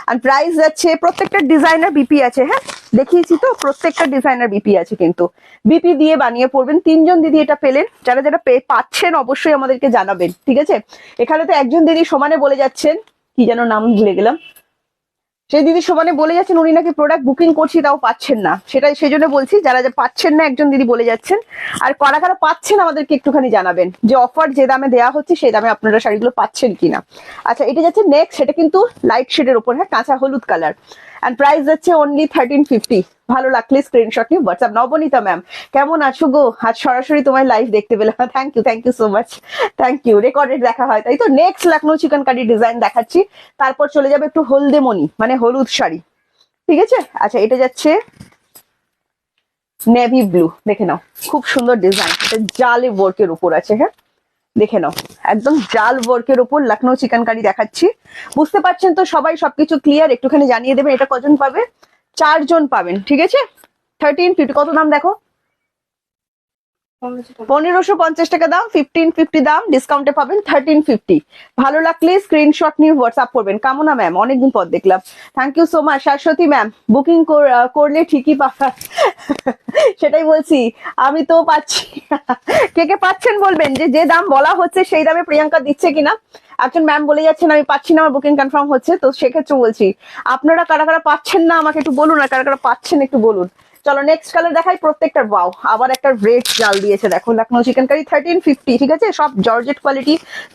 আর প্রাইস যাচ্ছে, প্রত্যেকটা ডিজাইনার বিপি আছে। হ্যাঁ দেখিয়েছি তো, প্রত্যেকটা ডিজাইনার বিপি আছে কিন্তু, বিপি দিয়ে বানিয়ে পড়বেন। তিনজন দিদি এটা পেলেন, যারা যারা পাচ্ছেন অবশ্যই আমাদেরকে জানাবেন, ঠিক আছে? এখানে তো একজন দিদি সমানে বলে যাচ্ছেন, কি যেন নাম ভুলে গেলাম, সেই দিদি সমানে বলে যাচ্ছেন উনি নাকি প্রোডাক্ট বুকিং করছি তাও পাচ্ছেন না। সেটাই সেই জন্য বলছি, যারা যা পাচ্ছেন না একজন দিদি বলে যাচ্ছেন, আর কারা কারা পাচ্ছেন আমাদেরকে একটুখানি জানাবেন, যে অফার যে দামে দেওয়া হচ্ছে সেই দামে আপনারা শাড়িগুলো পাচ্ছেন কিনা। আচ্ছা এটা যাচ্ছে নেক্সট, সেটা কিন্তু লাইট শেডের উপর। হ্যাঁ, কাঁচা হলুদ কালার, এন্ড প্রাইস যাচ্ছে অনলি 1350। ভালো লাগলে স্ক্রিনশট নিয়ে হোয়াটসঅ্যাপ। নবনীতা ম্যাম কেমন আছো গো, আজ সরাসরি তোমার লাইভ দেখতে পেলাম, thank you so much, thank you. Recorded দেখা হয় তাই তো। Next Lucknow chikankari design দেখাচ্ছি, তারপর চলে যাবে একটু হলদেমণি, মানে হলুদ শাড়ি, ঠিক আছে? আচ্ছা এটা যাচ্ছে নেভি ব্লু, দেখে নাও খুব সুন্দর ডিজাইন, এটা জালে ওয়ার্কের উপর আছে। হ্যাঁ দেখে নাও, একদম জাল ওয়ার্কের উপর লখনৌ চিকেন কারি দেখাচ্ছি। বুঝতে পারছেন তো সবাই, সবকিছু ক্লিয়ার? একটুখানি জানিয়ে দেবেন। এটা কজন পাবে? 4 জন পাবেন, ঠিক আছে? 1350। কত দাম দেখো, 1550 টাকা দাম, 1550 দাম, ডিসকাউন্টে পাবেন 1350। ভালো লাগলে স্ক্রিনশট নিয়ে হোয়াটসঅ্যাপ করবেন। কামনা ম্যাম অনেকদিন পর দেখলাম, thank you so much. Shashwati ma'am booking করলে ঠিকই পাবেন, সেটাই বলছি, আমি তো পাচ্ছি। কে কে পাচ্ছেন বলবেন, যে দাম বলা হচ্ছে সেই দামে প্রিয়াঙ্কা দিচ্ছে কিনা। একজন ম্যাম বলে যাচ্ছেন আমি পাচ্ছি না, আমার বুকিং কনফার্ম হচ্ছে, তো সেক্ষেত্রে বলছি আপনারা কারা কারা পাচ্ছেন না আমাকে একটু বলুন, আর কারা কারা পাচ্ছেন একটু বলুন। চলো নেক্সট কালার দেখাই। প্রত্যেকটার ওয়াও, আবার একটা রেড জাল দিয়েছে দেখো, লখনৌ চিকেন কারি 1350, ঠিক আছে? সব জর্জেট কোয়ালিটি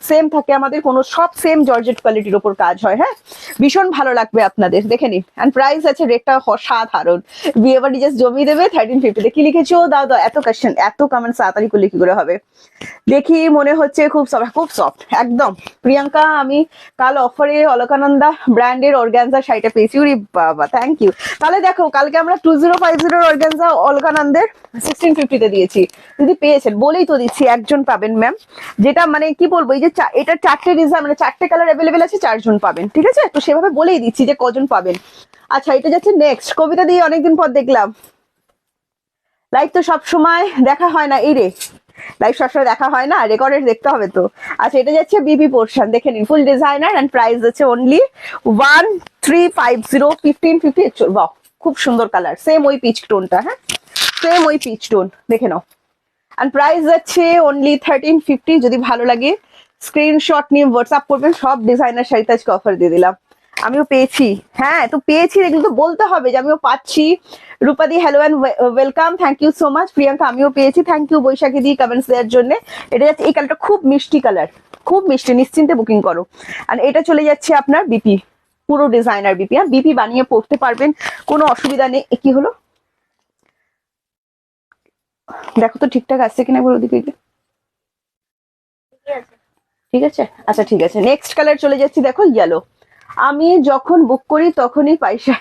সেম থাকে আমাদের, কোনো সব সেম জর্জেট কোয়ালিটির উপর কাজ হয়। হ্যাঁ ভীষণ ভালো লাগবে আপনাদের, দেখে নিন। এন্ড প্রাইস আছে, রেটটা অসাধারণ, বিয়ে বাড়ি জাস্ট জমিয়ে দেবে 1350। কি লিখেছো? দাও দাও, এত কোয়েশ্চেন, এত কমেন্ট তাড়াতাড়ি করলে কি করে হবে? দেখি মনে হচ্ছে খুব সফট, খুব সফট একদম। প্রিয়াঙ্কা আমি কাল অফারে অলকানন্দা ব্র্যান্ডের অর্গানজা শাড়িটা পেয়েছি, উরি বাবা থ্যাংক ইউ। তাহলে দেখো কালকে আমরা 2050 অর্গানজা অলকানন্দের 1650 তে দিয়েছি, যদি পেয়েছেন বলেই তো দিচ্ছি, একজন পাবেন ম্যাম। যেটা মানে কি বলবো, এই যে এটা 4টে ডিজাইন, মানে 4টে কালার অ্যাভেলেবেল আছে, 4 জন পাবেন, ঠিক আছে? তো সেভাবে বলেই দিচ্ছি যে কজন পাবেন। আচ্ছা এটা যাচ্ছে নেক্সট, কবিতা দিয়ে অনেকদিন পর দেখলাম, লাইভ তো সব সময় দেখা হয় না, এই রে লাইভ সবসময় দেখা হয় না, রেকর্ডেড দেখতে হবে তো। আচ্ছা এটা যাচ্ছে বিবি পোর্শন, দেখে নিন ফুল ডিজাইনার, এন্ড প্রাইস যাচ্ছে অনলি 1350, 1550। বাহ খুব সুন্দর কালার, সেম ওই পিচ টোনটা। হ্যাঁ সেম ওই পিচ টোন, দেখে নাও। এন্ড প্রাইস যাচ্ছে অনলি 1350। যদি ভালো লাগে স্ক্রিনশট নিয়ে হোয়াটসঅ্যাপ করবেন। সব ডিজাইনার শাড়িতে আজকে অফার দিয়ে দিলাম, আমিও পেয়েছি। হ্যাঁ তো পেয়েছি, এগুলো তো বলতে হবে যে আমিও পাচ্ছি। রূপাদি hello and welcome, thank you so much. Priyanka আমিও পেয়েছি, থ্যাংক ইউ বৈশাখী দি কমেন্টস দেওয়ার জন্য। এটা যাচ্ছে, এই কালারটা খুব মিষ্টি কালার, খুব মিষ্টি, নিশ্চিন্তে বুকিং করো। আর এটা চলে যাচ্ছে আপনার বিপি, পুরো ডিজাইনার বিপি। হ্যাঁ বিপি বানিয়ে পড়তে পারবেন, কোনো অসুবিধা নেই। কি হলো দেখো তো ঠিকঠাক আসছে কিনা একবার ওদিকে, ঠিক আছে? আচ্ছা ঠিক আছে, নেক্সট কালার চলে যাচ্ছি, দেখো ইয়েলো। আমি যখন বুক করি তখনই পয়সা,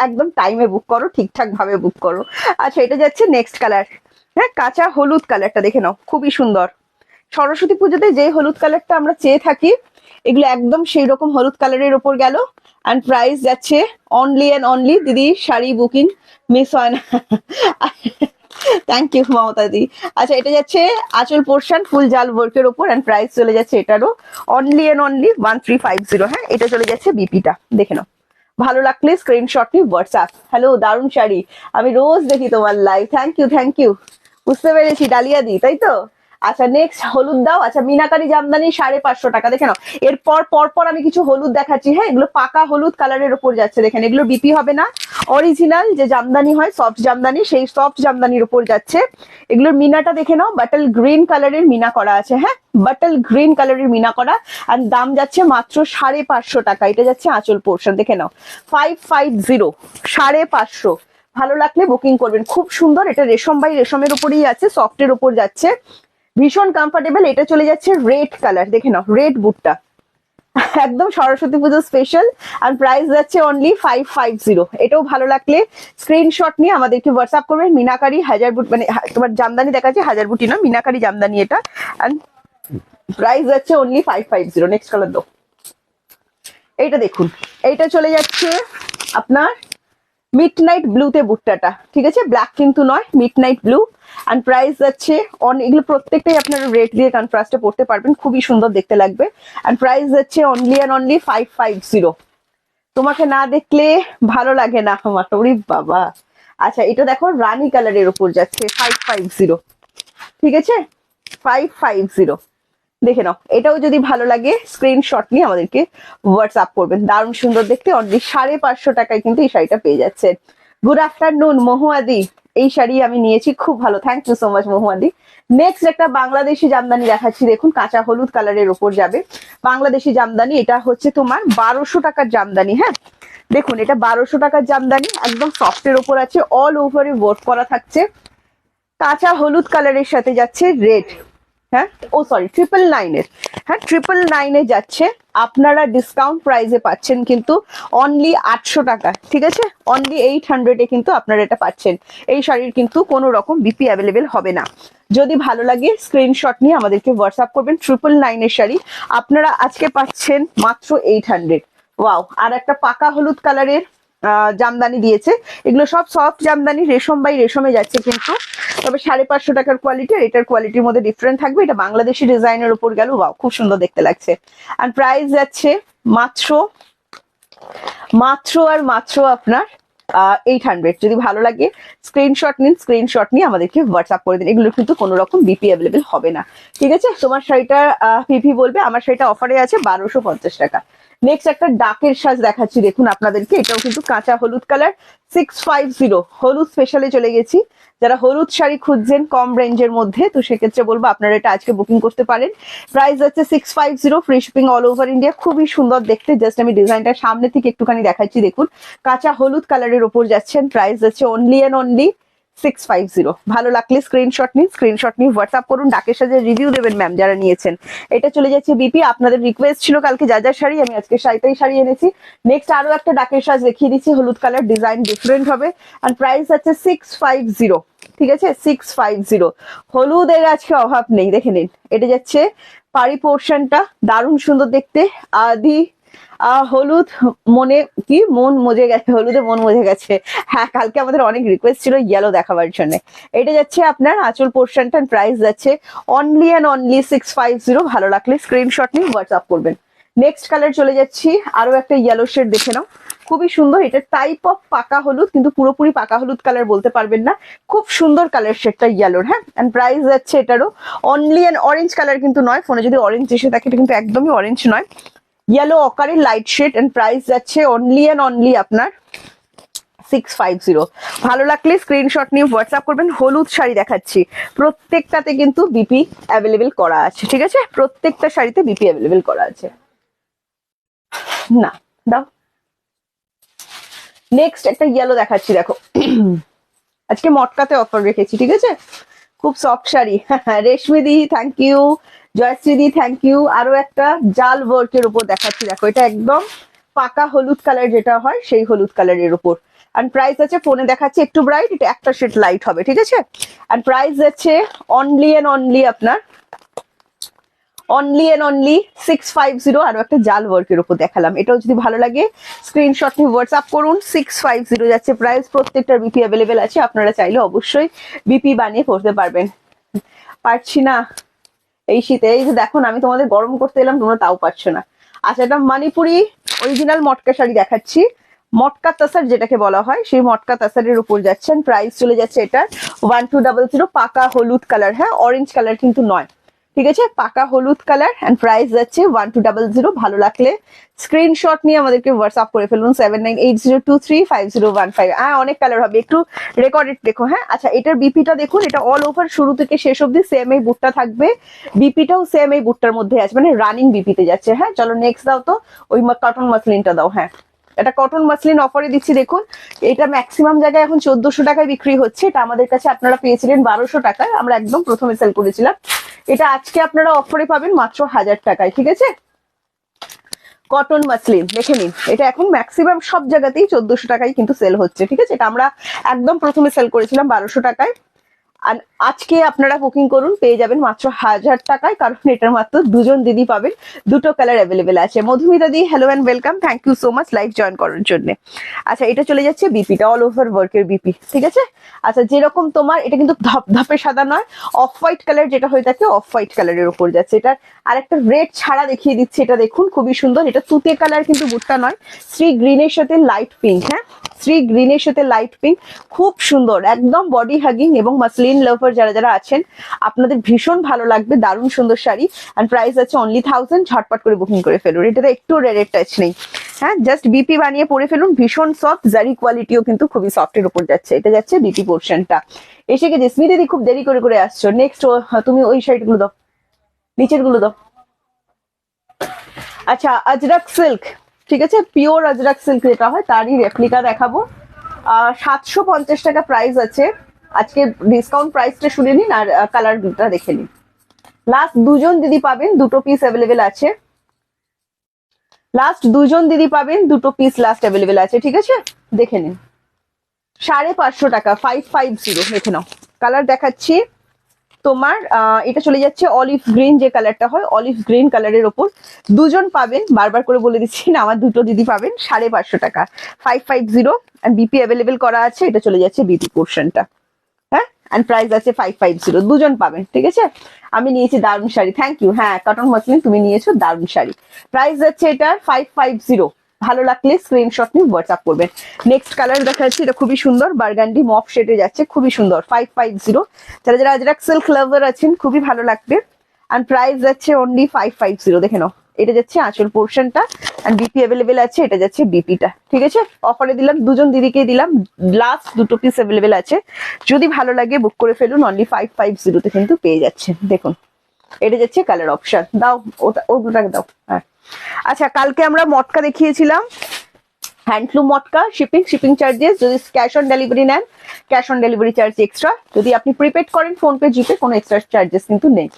একদম টাইমে বুক করো, ঠিকঠাক ভাবে বুক করো। আচ্ছা এটা যাচ্ছে নেক্সট কালার, হ্যাঁ কাঁচা হলুদ কালারটা দেখে নাও, খুবই সুন্দর। সরস্বতী পুজোতে যে হলুদ কালারটা আমরা চেয়ে থাকি, এগুলো একদম সেই রকম হলুদ কালারের ওপর গেল। এন্ড প্রাইস যাচ্ছে অনলি এন্ড অনলি, দিদি শাড়ি বুকিং মিস হয় না। থ্যাংক ইউ মমতা দি। আচ্ছা এটা যাচ্ছে আঁচল পোর্শন, ফুল জাল ওয়ার্কের ওপর, এন্ড প্রাইস চলে যাচ্ছে এটারও অনলি এন্ড অনলি 1350। হ্যাঁ এটা চলে যাচ্ছে বিপিটা, দেখে নাও। ভালো লাগলে স্ক্রিনশট নিয়ে হোয়াটসঅ্যাপ। হ্যালো দারুণ শাড়ি, আমি রোজ দেখি তোমার live, thank you thank you. বুঝতে পেরেছি, ডালিয়া দি তাই তো। আচ্ছা নেক্সট হলুদ দাও। আচ্ছা মিনাকারি জামদানি 550 টাকা, দেখে নাও। এরপর পরপর আমি কিছু হলুদ দেখাচ্ছি। হ্যাঁ এগুলো পাকা হলুদ কালারের ওপর যাচ্ছে, দেখেন এগুলো বিপি হবে না, অরিজিনাল যে জামদানি হয়, সফট জামদানি, সেই সফট জামদানির উপর যাচ্ছে। এগুলোর মিনাটা দেখে নাও, বাটল গ্রিন কালারের মিনা করা আছে, হ্যাঁ বাটল গ্রিন কালারের মিনা করা। আর দাম যাচ্ছে মাত্র 550 টাকা। এটা যাচ্ছে আঁচল পোর্শন, দেখে নাও 550, 550। ভালো লাগলে বুকিং করবেন, খুব সুন্দর। এটা রেশম বাই রেশমের উপরেই আছে, সফটের উপর যাচ্ছে, ভীষণ কমফোর্টেবল। এটা চলে যাচ্ছে রেড কালার, দেখে নাও রেড বুটটা, একদম সরস্বতী পুজো স্পেশাল। আর প্রাইস যাচ্ছে অনলি 550। এটাও ভালো লাগলে স্ক্রিনশট নিয়ে আমাদেরকে হোয়াটসঅ্যাপ করবেন। মিনাকারি হাজার বুট, মানে তোমার জামদানি দেখাচ্ছে, হাজার বুটি না, মিনাকারি জামদানি এটা। এন্ড প্রাইস যাচ্ছে অনলি 550। নেক্সট কালার দাও, এইটা দেখুন, এইটা চলে যাচ্ছে আপনার মিড নাইট ব্লুতে বুট্টাটা, ঠিক আছে, ব্ল্যাক কিন্তু নয়, midnight blue. And price যাচ্ছে এগুলো প্রত্যেকটাই আপনারা রেড দিয়ে কন্ট্রাস্টে পড়তে পারবেন, খুবই সুন্দর দেখতে লাগবে। এন্ড প্রাইস যাচ্ছে অনলি অ্যান্ড অনলি 550। তোমাকে না দেখলে ভালো লাগে না আমার, ওরে বাবা। আচ্ছা এটা দেখো রানী কালারের উপর যাচ্ছে 550, ঠিক আছে 550। দেখে নাও, এটাও যদি ভালো লাগে স্ক্রিনশট নিয়ে আমাদেরকে হোয়াটসঅ্যাপ করবেন। দারুণ সুন্দর দেখতে, অনলি 550 টাকায় কিন্তু এই শাড়িটা পেয়ে যাচ্ছে। গুড আফটারনুন মহুয়াদি, এই শাড়ি আমি নিয়েছি, খুব ভালো, থ্যাংক ইউ সো মাচ মহুয়াদি। নেক্সট একটা বাংলাদেশি জামদানি দেখাচ্ছি, দেখুন কাঁচা হলুদ কালারের উপর যাবে বাংলাদেশি জামদানি। এটা হচ্ছে তোমার 1200 টাকার জামদানি, হ্যাঁ দেখুন এটা 1200 টাকার জামদানি, একদম সফটের উপর আছে, অল ওভারে ওয়ার্ক করা থাকছে, কাঁচা হলুদ কালারের সাথে যাচ্ছে রেড, হ্যাঁ ও সরি 999 হ্যাঁ 999 যাচ্ছে। আপনারা ডিসকাউন্ট প্রাইসে পাচ্ছেন কিন্তু অনলি 800 টাকা, ঠিক আছে, অনলি 800 কিন্তু আপনারা এটা পাচ্ছেন। এই শাড়ির কিন্তু কোনো রকম বিপি অ্যাভেলেবেল হবে না। যদি ভালো লাগে স্ক্রিনশট নিয়ে আমাদেরকে হোয়াটসঅ্যাপ করবেন। 999 শাড়ি আপনারা আজকে পাচ্ছেন মাত্র 800। ওয়াও, আর একটা পাকা হলুদ কালারের জামদানি দিয়েছে, এগুলো সব সফট জামদানি, রেশম বাই রেশমে যাচ্ছে কিন্তু, তবে 550 টাকার কোয়ালিটি, আর এটার কোয়ালিটির মধ্যে ডিফারেন্ট থাকবে। এটা বাংলাদেশি ডিজাইনের উপর গেল, ওয়াও খুব সুন্দর দেখতে লাগছে। আর প্রাইস যাচ্ছে মাত্র আর মাত্র আপনার 800। যদি ভালো লাগে স্ক্রিনশট নিন, স্ক্রিনশট নিয়ে আমাদেরকে হোয়াটসঅ্যাপ করে দিন। এগুলো কিন্তু কোনো রকম বিপি অ্যাভেলেবেল হবে না, ঠিক আছে। তোমার শাড়িটা পিপি বলবে, আমার শাড়িটা অফারে আছে 1250 টাকা। নেক্সট একটা ডাকের সাজ দেখাচ্ছি, দেখুন আপনাদেরকে, এটাও কিন্তু কাঁচা হলুদ কালার 650। হলুদ স্পেশালে চলে গেছি, যারা হলুদ শাড়ি খুঁজছেন কম রেঞ্জের মধ্যে, তো সেক্ষেত্রে বলবো আপনারা এটা আজকে বুকিং করতে পারেন। প্রাইস হচ্ছে 650, free shipping all over India. খুবই সুন্দর দেখতে, জাস্ট আমি ডিজাইনটা সামনে থেকে একটুখানি দেখাচ্ছি, দেখুন কাঁচা হলুদ কালারের ওপর যাচ্ছেন। প্রাইস হচ্ছে অনলি অ্যান্ড অনলি 650। ভালো লাগলে স্ক্রিনশট নিন, স্ক্রিনশট নিয়ে হোয়াটসঅ্যাপ করুন, ডাকের সাথে রিভিউ দেবেন ম্যাম যারা নিয়েছেন। এটা চলে যাচ্ছে বিপি, আপনাদের রিকোয়েস্ট ছিল কালকে যা যা শাড়ি, আমি আজকে শাড়িটাই শাড়ি এনেছি। নেক্সট আরো একটা ডাকের সাজ দেখিয়ে দিচ্ছি, হলুদ কালার, ডিজাইন ডিফারেন্ট হবে। আর প্রাইস আছে 650, ঠিক আছে 650। হলুদের আজকে অভাব নেই, দেখে নিন। এটা যাচ্ছে পাড়ি পোর্শনটা, দারুণ সুন্দর দেখতে। আদি হলুদ মনে কি মন মজে গেছে, হলুদে মন মজে গেছে। হ্যাঁ কালকে আমাদের অনেক রিকোয়েস্ট ছিল ইয়েলো দেখাবার জন্য। এটা যাচ্ছে আপনার আঁচল পোর্শনটা, প্রাইস যাচ্ছে অনলি অ্যান্ড অনলি 650। ভালো লাগলে স্ক্রিনশট নিয়ে হোয়াটসঅ্যাপ করবেন। নেক্সট কালার চলে যাচ্ছি, আরো একটা ইয়েলো শেড দেখে নাও, খুবই সুন্দর। এটা টাইপ অফ পাকা হলুদ, কিন্তু পুরোপুরি পাকা হলুদ কালার বলতে পারবেন না, খুব সুন্দর কালার শেডটা ইয়েলোর, হ্যাঁ। এন্ড প্রাইস যাচ্ছে এটারও অনলি অ্যান্ড অরেঞ্জ কালার কিন্তু নয়, ফোনে যদি অরেঞ্জ এসে থাকে এটা কিন্তু একদমই অরেঞ্জ নয়, ইয়েলো অকারের লাইট শেড। এন্ড প্রাইস যাচ্ছে অনলি অ্যান্ড অনলি আপনার 650। ভালো লাগলে স্ক্রিনশট নিয়ে হোয়াটসঅ্যাপ করবেন। হলুদ শাড়ি দেখাচ্ছি, প্রত্যেকটাতে কিন্তু বিপি অ্যাভেলেবেল করা আছে, ঠিক আছে, প্রত্যেকটা শাড়িতে বিপি অ্যাভেলেবেল করা আছে। না দাও, নেক্সট একটা ইয়েলো দেখাচ্ছি, দেখো আজকে মটকাতে অফার রেখেছি, ঠিক আছে, খুব soft sari. Reshmi di thank you, Joyshree di thank you. আরো একটা জাল ওয়ার্কের উপর দেখাচ্ছি, দেখো এটা একদম পাকা হলুদ কালার যেটা হয় সেই হলুদ কালারের উপর। আর প্রাইস আছে, ফোনে দেখাচ্ছে একটু ব্রাইট, এটা একটা শেড লাইট হবে, ঠিক আছে। আর প্রাইস আছে অনলি অ্যান্ড অনলি আপনার অনলি অ্যান্ড অনলি 650। আরো একটা জাল ওয়ার্কের উপর দেখালাম, এটাও যদি ভালো লাগে স্ক্রিনশট নিয়ে হোয়াটসঅ্যাপ করুন। 650 যাচ্ছে প্রাইস, প্রত্যেকটার বিপি অ্যাভেলেবেল আছে, আপনারা চাইলে অবশ্যই বিপি বানিয়ে পড়তে পারবেন। পারছি না এই শীতে, এই যে দেখুন আমি তোমাদের গরম করতে এলাম, তোমরা তাও পারছো না। আচ্ছা এটা মণিপুরি অরিজিনাল মটকা শাড়ি দেখাচ্ছি, মটকা তাসার যেটাকে বলা হয়, সেই মটকা তাসারের উপর যাচ্ছেন। প্রাইস চলে যাচ্ছে এটা 1200, পাকা হলুদ কালার, হ্যাঁ অরেঞ্জ কালার কিন্তু নয়, ঠিক আছে, পাকা হলুদ কালার এন্ড প্রাইস যাচ্ছে 1200। ভালো লাগলে স্ক্রিনশট নিয়ে আমাদেরকে হোয়াটসঅ্যাপ করে ফেলুন 7980235015। অনেক কালার হবে, একটু রেকর্ডেড দেখো। হ্যাঁ আচ্ছা, এটার বিপিটা দেখুন, এটা অল ওভার শুরু থেকে শেষ অব্দি সেম এই বুটটা থাকবে, বিপিটাও সেম এই বুটটার মধ্যে আছে, মানে রানিং বিপিতে যাচ্ছে। হ্যাঁ চলো নেক্সট দাও তো, ওই কটন মাসলিনটা দাও। হ্যাঁ এটা কটন মাসলিন অফারে দিচ্ছি দেখুন, এটা ম্যাক্সিমাম জায়গায় এখন 1400 টাকায় বিক্রি হচ্ছে, এটা আমাদের কাছে আপনারা পেয়েছিলেন 1200 টাকায়, আমরা একদম প্রথমে সেল করেছিলাম। এটা আজকে আপনারা অফারে পাবেন মাত্র 1000 টাকায়। ঠিক আছে, কটন মাসলিন দেখে নিন, এটা এখন ম্যাক্সিমাম সব জায়গাতেই 1400 টাকায় কিন্তু সেল হচ্ছে। ঠিক আছে, এটা আমরা একদম প্রথমে সেল করেছিলাম 1200 টাকায়, আর আজকে আপনারা বুকিং করুন, পেয়ে যাবেন মাত্র 1000 টাকায়, কারণ এটার মাত্র দুজন দিদি পাবেন, দুটো কালার অ্যাভেলেবেল আছে। মধুমিতা দি hello and welcome, thank you so much live join করার জন্য। আচ্ছা এটা চলে যাচ্ছে বিপিটা, অল ওভার ওয়ার্কের বিপি। ঠিক আছে, আচ্ছা যেরকম তোমার এটা কিন্তু ধপধপে সাদা নয়, অফ হোয়াইট কালার যেটা হয়ে থাকে অফ হোয়াইট কালারের উপর যাচ্ছে। এটার আরেকটা রেড ছাড়া দেখিয়ে দিচ্ছে, এটা দেখুন খুবই সুন্দর, এটা তুতে কালার কিন্তু বুটটা নয়, শ্রী গ্রিনের সাথে লাইট পিঙ্ক। হ্যাঁ শ্রী গ্রিনের সাথে লাইট পিঙ্ক, খুব সুন্দর, একদম বডি হাগিং এবং মাসলিন লাভার যারা যারা আছেন আপনাদের ভীষণ ভালো লাগবে, দারুণ সুন্দর শাড়ি। এন্ড প্রাইস আছে অনলি 1000, ঝটপট করে বুকিং করে ফেলুন, এটাতে একটু রেড টাচ নেই। হ্যাঁ জাস্ট বিপি বানিয়ে পরে ফেলুন, ভীষণ সফট, জারি কোয়ালিটিও কিন্তু খুবই সফটের উপর যাচ্ছে। এটা যাচ্ছে বিপি পোর্শনটা। এসে গেছে স্মিতি, খুব দেরি করে করে আসছো। নেক্সট তুমি ওই শাড়ি গুলো দাও, নিচের গুলো দাও। আচ্ছা আজরাক সিল্ক, ঠিক আছে, পিওর আজরাক সিল্ক যেটা হয় তারই রেপ্লিকা দেখাবো। 750 টাকা প্রাইস আছে, আজকে ডিসকাউন্ট প্রাইসটা শুনে নিন আর কালারটা দেখে নিন। লাস্ট দুজন দিদি পাবেন, দুটো পিস অ্যাভেলেবেল আছে, লাস্ট দুজন দিদি পাবেন, দুটো পিস লাস্ট অ্যাভেলেবেল আছে। ঠিক আছে দেখে নিন, 550 টাকা, 550 দেখে নাও। কালার দেখাচ্ছি তোমার, এটা চলে যাচ্ছে অলিভ গ্রিন, যে কালারটা হয় অলিভ গ্রিন কালারের ওপর, দুজন পাবেন, বারবার করে বলে দিচ্ছি না, আমার দুটো দিদি পাবেন 550 টাকা, 550। বিপি অ্যাভেলেবেল করা আছে, এটা চলে যাচ্ছে বিপি পোর্শনটা। হ্যাঁ এন্ড প্রাইস আছে 550, দুজন পাবেন। ঠিক আছে, আমি নিয়েছি দারুণ শাড়ি, থ্যাংক ইউ। হ্যাঁ কটন মাসলিন তুমি নিয়েছো, দারুণ শাড়ি। প্রাইস যাচ্ছে এটার 550, ভালো লাগলে স্ক্রিনশট নিয়ে হোয়াটসঅ্যাপ করবেন। নেক্সট কালার দেখা যাচ্ছে, এটা খুবই সুন্দর, বার্গান্ডি মফ শেডে যাচ্ছে, খুবই সুন্দর, 550। যারা যারা আজরাক সিল্ক লাভার আছেন খুবই ভালো লাগবে। এন্ড প্রাইস যাচ্ছে অনলি 550, দেখে নাও। এটা যাচ্ছে আঁচল পোর্শনটা, এন্ড বিপি অ্যাভেলেবেল আছে, এটা যাচ্ছে বিপিটা। ঠিক আছে, অফারে দিলাম, দুজন দিদিকে দিলাম, লাস্ট দুটো পিস অ্যাভেলেবেল আছে, যদি ভালো লাগে বুক করে ফেলুন, অনলি 550 তে কিন্তু পেয়ে যাচ্ছেন। দেখুন এটা যাচ্ছে কালার অপশন, দাও ওটাকে দাও। হ্যাঁ আচ্ছা, কালকে আমরা মটকা দেখিয়েছিলাম, হ্যান্ডলুম মটকা, শিপিং চার্জেস, যদি ক্যাশ অন ডেলিভারি নেন cash on delivery charge extra, যদি আপনি প্রিপেড করেন ফোনপে জিপে কোনো এক্সট্রা চার্জেস কিন্তু নেই।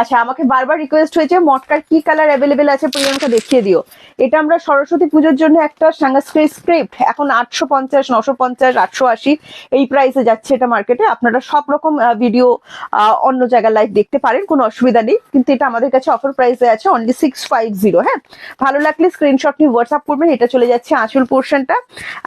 আচ্ছা আমাকে বারবার রিকোয়েস্ট হয়েছে মটকার কি কালার অ্যাভেলেবেল আছে প্রিয়াঙ্কা দেখিয়ে দিও। এটা আমরা সরস্বতী পুজোর জন্য একটা সাংস্কৃতিক স্ক্রিপ্ট, এখন 850, 950, 880 এই প্রাইসে যাচ্ছে এটা মার্কেটে। আপনারা সব রকম ভিডিও অন্য জায়গায় লাইভ দেখতে পারেন, কোনো অসুবিধা নেই, কিন্তু এটা আমাদের কাছে অফার প্রাইসে আছে অনলি 650। হ্যাঁ ভালো লাগলে স্ক্রিনশট নিয়ে হোয়াটসঅ্যাপ করবেন। এটা চলে যাচ্ছে আঁচল পোর্শনটা,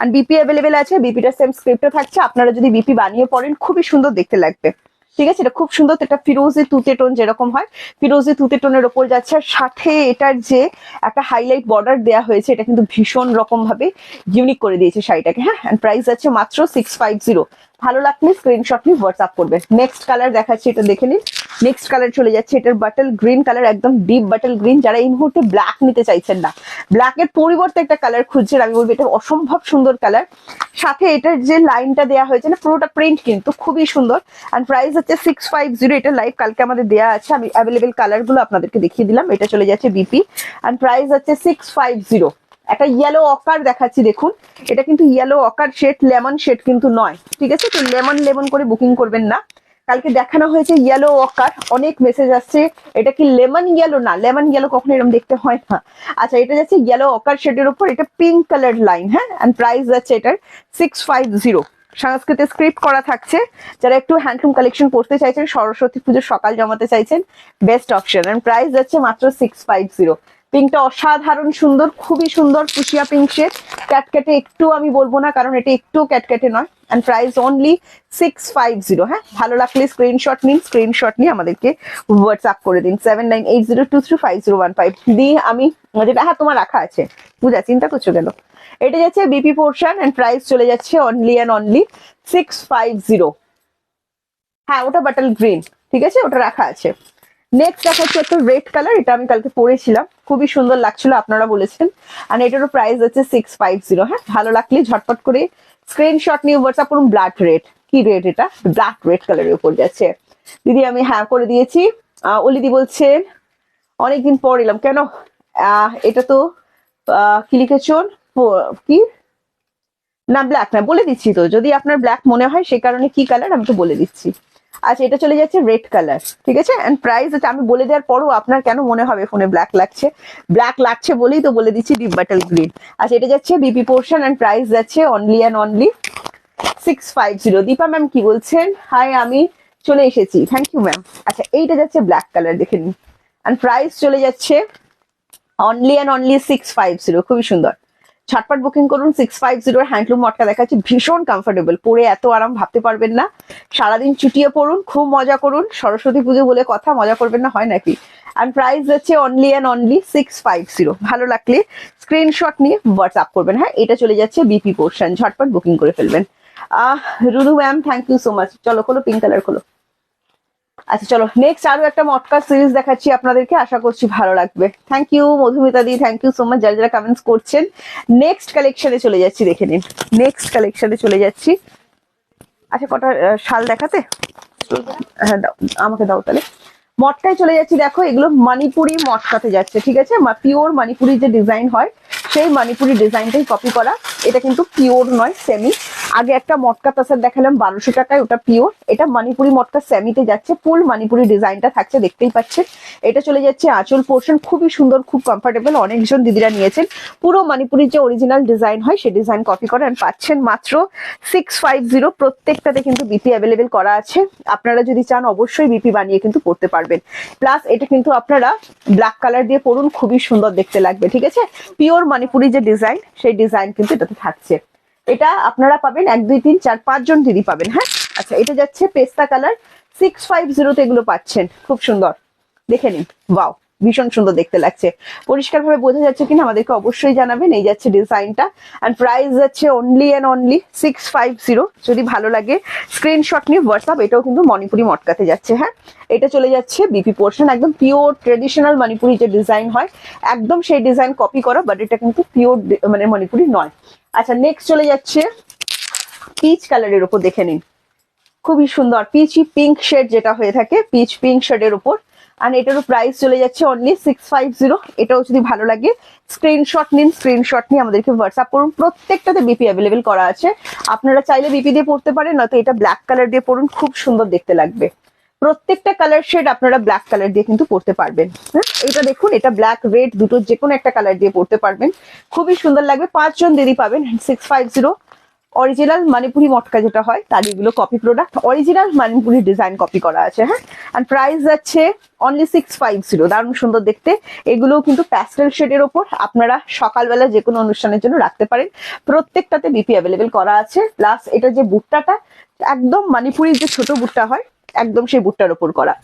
আর বিপি অ্যাভেলেবেল আছে, বিপিটা সেম স্ক্রিপ্টে থাকছে, আপনারা যদি বিপি বানিয়ে পড়েন খুবই সুন্দর দেখতে লাগবে। ঠিক আছে, এটা খুব সুন্দর, এটা ফিরোজি তুতে টোন যেরকম হয়, ফিরোজি তুতে টোনের ওপর যাচ্ছে, আর সাথে এটার যে একটা হাইলাইট বর্ডার দেওয়া হয়েছে, এটা কিন্তু ভীষণ রকম ভাবে ইউনিক করে দিয়েছে শাড়িটাকে। হ্যাঁ এন্ড প্রাইস আছে মাত্র 650, ভালো লাগলে স্ক্রিনশট নিয়ে হোয়াটসঅ্যাপ করবে। নেক্সট কালার দেখাচ্ছি, এটা দেখে নিন। নেক্সট কালার চলে যাচ্ছে, এটার বাটল গ্রিন কালার, একদম ডিপ বাটল গ্রিন। যারা এই মুহূর্তে ব্ল্যাক নিতে চাইছেন না, ব্ল্যাকের পরিবর্তে একটা কালার খুঁজছেন, আমি বলবো এটা অসম্ভব সুন্দর কালার। সাথে এটার যে লাইনটা দেওয়া হয়েছে না, পুরোটা প্রিন্ট কিন্তু খুবই সুন্দর। এন্ড প্রাইস হচ্ছে 650, এটা লাইভ কালকে আমাদের দেওয়া আছে, আমি অ্যাভেলেবেল কালার গুলো আপনাদেরকে দেখিয়ে দিলাম। এটা চলে যাচ্ছে বিপি, এন্ড প্রাইস হচ্ছে 650। একটা ইয়েলো অকার দেখাচ্ছি দেখুন, এটা কিন্তু ইয়েলো অকার শেড, লেমন শেড কিন্তু নয়। ঠিক আছে, তো লেমন করে বুকিং করবেন না। কালকে দেখানো হয়েছে ইয়েলো অকার, অনেক মেসেজ আসছে এটা কি লেমন ইয়েলো, না লেমন ইয়েলো কখনো এরকম দেখতে হয় না। আচ্ছা এটা যাচ্ছে ইয়েলো অকার শেডের উপর, এটা পিঙ্ক কালার লাইন। হ্যাঁ এন্ড প্রাইস যাচ্ছে এটার 650, সংস্কৃতে স্ক্রিপ্ট করা থাকছে। যারা একটু হ্যান্ডলুম কালেকশন করতে চাইছেন, সরস্বতী পুজোর সকাল জমাতে চাইছেন, বেস্ট অপশন। এন্ড প্রাইস যাচ্ছে মাত্র 650। পিঙ্কটা অসাধারণ সুন্দর, খুবই সুন্দর, ফুসিয়া পিঙ্ক শেড, ক্যাটক্যাটে একটু আমি বলবো না, কারণ এটা একটু ক্যাটক্যাটে নয়। And price only 650। হ্যাঁ ভালো লাগলে স্ক্রিনশট নিন, স্ক্রিনশট নিয়ে আমাদেরকে হোয়াটসঅ্যাপ করে দিন 7980235015 দিয়ে আমি যেটা, হ্যাঁ তোমার রাখা আছে পূজা, চিন্তা করছো গেল। এটা যাচ্ছে বিপি পোর্শন, এন্ড প্রাইস চলে যাচ্ছে অনলি অ্যান্ড অনলি 650। হ্যাঁ ওটা বাটল গ্রিন, ঠিক আছে, ওটা রাখা আছে। নেক্সট দেখাচ্ছি একটা রেড কালার, এটা আমি কালকে পরেছিলাম, খুবই সুন্দর লাগছিল, আপনারা বলেছেন। আর এটারও প্রাইস হচ্ছে 650। হ্যাঁ, ভালো লাগলে ঝটপট করে স্ক্রিনশট নিয়ে হোয়াটসঅ্যাপ করুন। ব্লাড রেড, কি রেড এটা? ব্ল্যাক রেড কালারের উপর যাচ্ছে। দিদি আমি হ্যাঁ করে দিয়েছি। অলিদি বলছেন অনেকদিন পর এলাম, কেন? এটা তো কি লিখেছেন? কি না, ব্ল্যাক না, বলে দিচ্ছি তো, যদি আপনার ব্ল্যাক মনে হয় সে কারণে কি কালার আমি তো বলে দিচ্ছি। আচ্ছা, এটা চলে যাচ্ছে রেড কালার, ঠিক আছে। এন্ড প্রাইস হচ্ছে, আমি বলে দেওয়ার পরও আপনার কেন মনে হবে ফোনে ব্ল্যাক লাগছে? ব্ল্যাক লাগছে বলেই তো বলে দিচ্ছি, ডিপ বাটাল গ্রিন। আচ্ছা, এটা যাচ্ছে বিপি পোর্শন এন্ড প্রাইস যাচ্ছে only and only 650। Dipa ma'am কি বলছেন? হাই, আমি চলে এসেছি, থ্যাংক ইউ ম্যাম। আচ্ছা, এইটা যাচ্ছে ব্ল্যাক কালার, দেখে নিন। এন্ড প্রাইস চলে যাচ্ছে অনলি অ্যান্ড অনলি 650। খুবই সুন্দর, ঝটপট বুকিং করুন। 650 হ্যান্ডলুম মটকা দেখাচ্ছি, ভীষণ কমফোর্টেবল, পরে এত আরাম ভাবতে পারবেন না। সারাদিন চুটিয়ে পড়ুন, খুব মজা করুন, সরস্বতী পুজো বলে কথা, মজা করবেন না হয় নাকি? এন্ড প্রাইস হচ্ছে অনলি অ্যান্ড অনলি 650। ভালো লাগলে স্ক্রিনশট নিয়ে হোয়াটসঅ্যাপ করবেন। হ্যাঁ, এটা চলে যাচ্ছে বিপি পোর্শন, ঝটপট বুকিং করে ফেলবেন। Runu ma'am thank you so much. চলো খোলো, পিঙ্ক কালার খোলো। আচ্ছা চলো, নেক্সট আরো একটা মটকা সিরিজ দেখাচ্ছি আপনাদেরকে, আশা করছি ভালো লাগবে। Thank you Madhumita di, thank you so much যারা যারা কমেন্টস করছেন। নেক্সট কালেকশনে চলে যাচ্ছি, দেখে নিন। নেক্সট কালেকশনে চলে যাচ্ছি। আচ্ছা, কটা শাল দেখাতে? হ্যাঁ দাও, আমাকে দাও তাহলে। মটকায় চলে যাচ্ছি, দেখো এগুলো মণিপুরি মটকাতে যাচ্ছে, ঠিক আছে। পিওর মণিপুরি যে ডিজাইন হয় সেই মণিপুরি ডিজাইনটাই কপি করা। এটা কিন্তু পিওর নয়, সেমি। আগে একটা মটকা তাসার দেখালাম 1200 টাকায়, ওটা পিওর। এটা মণিপুরি মটকা সেমিতে যাচ্ছে, ফুল মণিপুরি ডিজাইনটা থাকছে, দেখতেই পাচ্ছেন। এটা চলে যাচ্ছে আঁচল পোর্শন, খুবই সুন্দর, খুব কমফোর্টেবল, অনেকজন দিদিরা নিয়েছেন। পুরো মণিপুরি যে অরিজিনাল ডিজাইন হয় সেই ডিজাইন কপি করে পাচ্ছেন মাত্র 650। প্রত্যেকটাতে কিন্তু বিপি অ্যাভেলেবেল করা আছে, আপনারা যদি চান অবশ্যই বিপি বানিয়ে কিন্তু পড়তে পারবেন। প্লাস এটা কিন্তু আপনারা ব্ল্যাক কালার দিয়ে পরুন, খুবই সুন্দর দেখতে লাগবে, ঠিক আছে। পিওর মণিপুরি যে ডিজাইন সেই ডিজাইন কিন্তু এটাতে থাকছে। এটা আপনারা পাবেন 1 2 3 4 5 জন দিদি পাবেন। হ্যাঁ, আচ্ছা, এটা যাচ্ছে পেস্তা কালার, 650 এগুলো পাচ্ছেন, খুব সুন্দর, দেখে নিন। ওয়াও, ভীষণ সুন্দর দেখতে লাগছে। পরিষ্কারভাবে বোঝা যাচ্ছে কিনা আমাদেরকে অবশ্যই জানাবেন। এই যাচ্ছে ডিজাইনটা, এন্ড প্রাইস যাচ্ছে অনলি অ্যান্ড অনলি 650। যদি ভালো লাগে স্ক্রিনশট নিয়ে হোয়াটসঅ্যাপ। এটাও কিন্তু মণিপুরি মটকাতে যাচ্ছে। হ্যাঁ, এটা চলে যাচ্ছে বিপি পোর্শন, একদম পিওর ট্রেডিশনাল মণিপুরি যে ডিজাইন হয় একদম সেই ডিজাইন কপি করা, বাট এটা কিন্তু পিওর মানে মণিপুরি নয়। আচ্ছা, নেক্সট চলে যাচ্ছে পিচ কালারের উপর, দেখে নিন, খুবই সুন্দর পিচি পিঙ্ক শেড যেটা হয়ে থাকে, পিচ পিঙ্ক শেডের উপর। আর এটারও প্রাইস চলে যাচ্ছে অনলি 650। এটাও যদি ভালো লাগে স্ক্রিনশট নিন, স্ক্রিনশট নিয়ে আমাদেরকে হোয়াটসঅ্যাপ করুন। প্রত্যেকটাতে বিপি অ্যাভেলেবেল করা আছে, আপনারা চাইলে বিপি দিয়ে পড়তে পারেন, নয়তো এটা ব্ল্যাক কালার দিয়ে পড়ুন, খুব সুন্দর দেখতে লাগবে। প্রত্যেকটা কালার শেড আপনারা ব্ল্যাক কালার দিয়ে কিন্তু পড়তে পারবেন। হ্যাঁ, এটা দেখুন, এটা ব্ল্যাক রেড দুটো যে কোনো একটা কালার দিয়ে পড়তে পারবেন, খুবই সুন্দর লাগবে। 5 জন দিদি পাবেন। 650 অরিজিনাল মণিপুরি মটকা যেটা হয় তার এগুলো copy product, original Manipuri design copy করা আছে। হ্যাঁ, এন্ড প্রাইস যাচ্ছে অনলি 650। দারুণ সুন্দর দেখতে, এগুলোও কিন্তু প্যাস্টেল শেডের ওপর, আপনারা সকালবেলা যে কোনো অনুষ্ঠানের জন্য রাখতে পারেন। প্রত্যেকটাতে বিপি অ্যাভেলেবেল করা আছে। প্লাস এটা যে বুটটাটা একদম মণিপুরির যে ছোট বুটটা হয় একদম সেই বুটটার ওপর করা।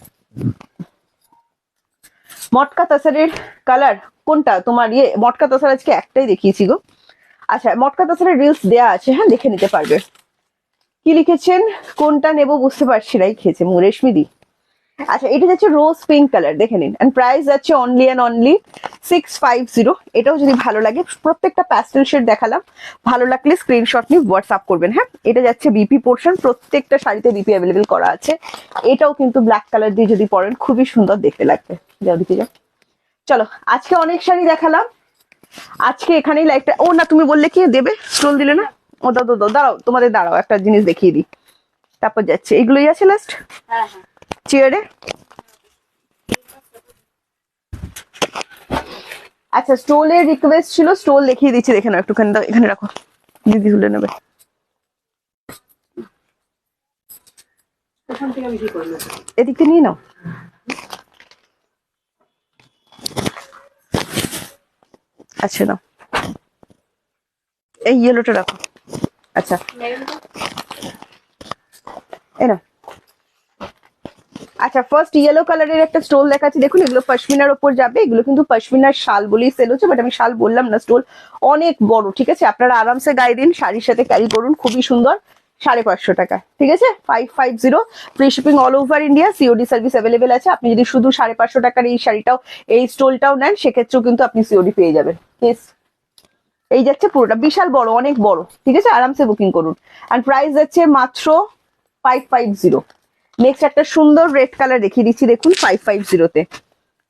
মটকা তাসারের কালার কোনটা তোমার? মটকা তাসার আজকে একটাই দেখিয়েছি গো। আচ্ছা, মটকা তাসারের রিলস দেয়া আছে, হ্যাঁ দেখে নিতে পারবে। কি লিখেছেন? কোনটা নেব বুঝতে পারছি না, খেয়েছে রেশমি দি। আচ্ছা, এটা যাচ্ছে রোজ পিঙ্ক কালার, দেখে নিন। এন্ড প্রাইস যাচ্ছে অনলি অ্যান্ড অনলি 650। এটাও যদি ভালো লাগে, প্রত্যেকটা প্যাস্টেল শেড দেখালাম, ভালো লাগলে স্ক্রিনশট নিয়ে হোয়াটসঅ্যাপ করবেন। হ্যাঁ, এটা যাচ্ছে বিপি পোর্শন, প্রত্যেকটা শাড়িতে বিপি অ্যাভেলেবেল করা আছে। এটাও কিন্তু ব্ল্যাক কালার দিয়ে যদি পরেন খুবই সুন্দর দেখতে লাগবে। যাও দিকে যাও। চলো, আজকে অনেক শাড়ি দেখালাম, আজকে এখানেই লাইভটা। ও না, তুমি বললে কি দেবে, স্ক্রোল দিলে না? ও দাও দাও দাও, দাঁড়াও তোমাদের, দাঁড়াও একটা জিনিস দেখিয়ে দিই, তারপর যাচ্ছে। এগুলোই আছে লাস্ট চেয়ারে। আচ্ছা, স্টোলের রিকোয়েস্ট ছিল, স্টোল দেখিয়ে দিচ্ছি, দেখে নাও একটুখানি, দাও এখানে রাখো, দিদি তুলে নেবে। এদিকে নিয়ে নাও। আচ্ছা নাও, এই ইয়েলোটা রাখো। আচ্ছা, এই না। আচ্ছা, ফার্স্ট ইয়েলো কালারের একটা স্টোল দেখাচ্ছি, দেখুন এগুলো পশমিনার ওপর যাবে। এগুলো কিন্তু পশমিনার শাল বলেই সেল হচ্ছে, বাট আমি শাল বললাম না, স্টোল অনেক বড়, ঠিক আছে। আপনারা আরামসে গায়ে দিন, শাড়ির সাথে ক্যারি করুন, খুবই সুন্দর। 550 টাকা, ঠিক আছে 550। Free shipping all over India, COD service available আছে। আপনি যদি শুধু 550 টাকার এই শাড়িটাও এই স্টোলটাও নেন সেক্ষেত্রেও কিন্তু আপনি সিওডি পেয়ে যাবেন। এই যাচ্ছে পুরোটা, বিশাল বড়, অনেক বড়, ঠিক আছে আরামসে বুকিং করুন। আর প্রাইস যাচ্ছে মাত্র 550। নেক্সট একটা সুন্দর রেড কালার দেখিয়ে দিচ্ছি, দেখুন 550 তে,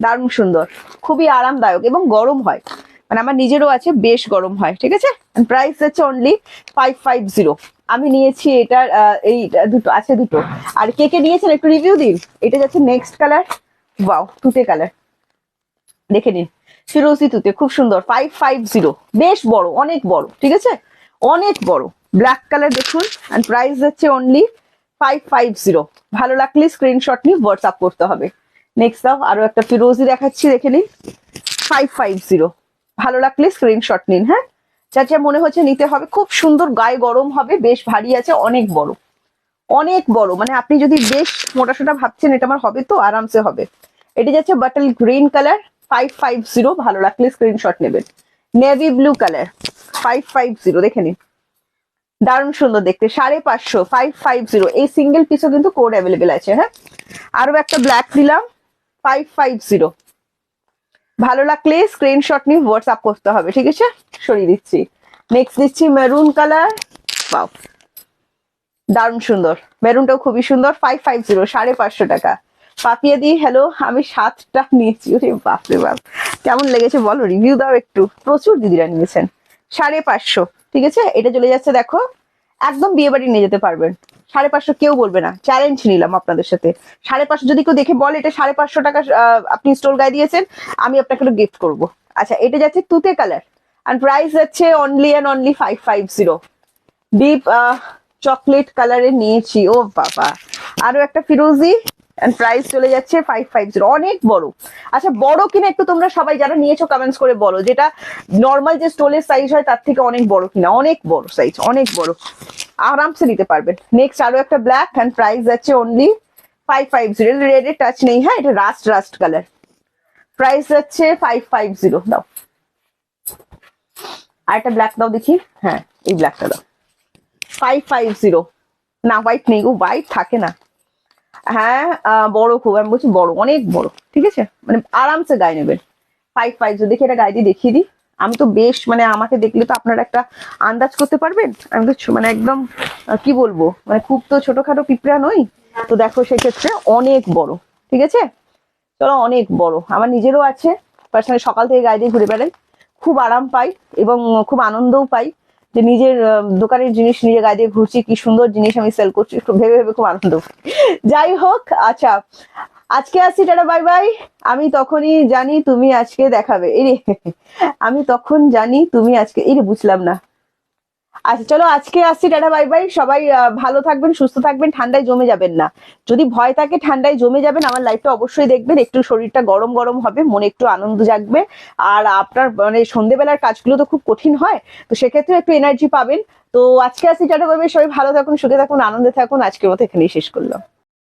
দারুণ সুন্দর, খুবই আরামদায়ক এবং গরম হয়, মানে আমার নিজেরও আছে, বেশ গরম হয়, ঠিক আছে। প্রাইস যাচ্ছে অনলি 550। আমি নিয়েছি এটার এই দুটো আছে, দুটো। আর কে কে নিয়েছেন একটু রিভিউ দিন। এটা যাচ্ছে নেক্সট কালার, ওয়াও তুতে কালার, দেখে নিন, ফিরোজি তুতে, খুব সুন্দর, 550, বেশ বড়, অনেক বড়, ঠিক আছে অনেক বড়, ব্ল্যাক কালার দেখুন। আর প্রাইস যাচ্ছে অনলি 550। ভালো লাগলে স্ক্রিনশট নিয়ে হোয়াটসঅ্যাপ করতে হবে। নেক্সট দাও, আরো একটা ফিরোজি দেখাচ্ছি, দেখে নিন 550। ভালো লাগলে স্ক্রিনশট নিন, হ্যাঁ যা যা মনে হচ্ছে নিতে হবে। খুব সুন্দর, গায়ে গরম হবে, বেশ ভারী আছে, অনেক বড়, অনেক বড়, মানে আপনি যদি বেশ মোটাসোটা ভাবছেন এটা আমার হবে তো আরামসে হবে। এটি যাচ্ছে বাটল গ্রিন কালার, 550। ভালো লাগলে স্ক্রিনশট নেবেন। নেভি ব্লু কালার, 550, দেখে নিন, দারুণ সুন্দর দেখতে, 550, 550। এই সিঙ্গেল পিসও কিন্তু কোড অ্যাভেলেবেল আছে, হ্যাঁ। আরো একটা ব্ল্যাক দিলাম, 550। ভালো লাগলে স্ক্রিনশট নিয়ে হোয়াটসঅ্যাপ করতে হবে, ঠিক আছে সরিয়ে দিচ্ছি। নেক্সট দিচ্ছি মেরুন কালার, পাও, দারুণ সুন্দর, মেরুনটাও খুবই সুন্দর, 550, 550 টাকা। পাপিয়া দি হ্যালো, আমি 7টা নিয়েছি, ওরে বাপরে বাপ, কেমন লেগেছে বলো, রিভিউ দাও একটু। প্রচুর দিদিরা নিয়েছেন, 550, ঠিক আছে। এটা চলে যাচ্ছে দেখো, একদম বিয়ে বাড়ি নিয়ে যেতে পারবেন, 550 কেউ বলবে না, চ্যালেঞ্জ নিলাম আপনাদের সাথে। 550 যদি কেউ দেখে বলে এটা 550 টাকা আপনি স্টোর গায়ে দিয়েছেন, আমি আপনাকে গিফট করব। আচ্ছা, এটা যাচ্ছে তুতে কালার, আর প্রাইস যাচ্ছে only and only 550। Deep chocolate কালারের নিয়েছি, ও বাবা। আরো একটা ফিরোজি, এন্ড প্রাইস চলে যাচ্ছে 550, অনেক বড়। আচ্ছা, বড় কিনা একটু তোমরা সবাই যারা নিয়েছো কমেন্টস করে বলো, যেটা নর্মাল যে স্টোলের সাইজ হয় তার থেকে অনেক বড় কিনা। অনেক বড় সাইজ, অনেক বড়, আরামসে নিতে পারবেন। নেক্সট আরো একটা ব্ল্যাক, এন্ড প্রাইস যাচ্ছে অনলি 550। রেডের টাচ নেই, হ্যাঁ এটা রাস্ট কালার, প্রাইস যাচ্ছে 550। দাও আর একটা ব্ল্যাক দাও দেখি, হ্যাঁ এই ব্ল্যাকটা দাও, 550। না হোয়াইট নেই, ও হোয়াইট থাকে না, হ্যাঁ বড় খুব, আমি বলছি বড়, অনেক বড়, ঠিক আছে মানে আরামসে গায়ে নেবেন। 550 দেখি, এটা গায়ে দিয়ে দেখিয়ে দিই। আমি তো বেশ, মানে আমাকে দেখলে তো আপনারা একটা আন্দাজ করতে পারবেন, আমি তো মানে একদম কি বলবো, মানে খুব তো ছোটখাটো পিঁপড়া নই তো। দেখো সেক্ষেত্রে অনেক বড়, ঠিক আছে চলো, অনেক বড়, আমার নিজেরও আছে, পার্সোনালি সকাল থেকে গায়ে দিয়ে ঘুরে বেড়াই, খুব আরাম পাই এবং খুব আনন্দও পাই যে নিজের দোকানের জিনিস নিজে গায়ে দিয়ে ঘুরছি, কি সুন্দর জিনিস আমি সেল করছি, একটু ভেবে ভেবে খুব আনন্দ পাই। যাই হোক, আচ্ছা আজকে আসছি, টাটা বাই বাই। আমি তখনই জানি তুমি আজকে দেখাবে, এরে আমি তখন জানি তুমি আজকে, এরে বুঝলাম না। আচ্ছা চলো, আজকে আসছি, টাটা বাই বাই। সবাই ভালো থাকবেন, সুস্থ থাকবেন, ঠান্ডায় জমে যাবেন না। যদি ভয় থাকে ঠান্ডায় জমে যাবেন, আমার লাইফটা অবশ্যই দেখবেন, একটু শরীরটা গরম গরম হবে, মনে একটু আনন্দ জাগবে। আর আপনার মানে সন্ধ্যেবেলার কাজগুলো তো খুব কঠিন হয়, তো সেক্ষেত্রে একটু এনার্জি পাবেন। তো আজকে আসছি, টাটা বাই বাই। সবাই ভালো থাকুন, সুখে থাকুন, আনন্দে থাকুন। আজকের মতো এখানেই শেষ করলাম।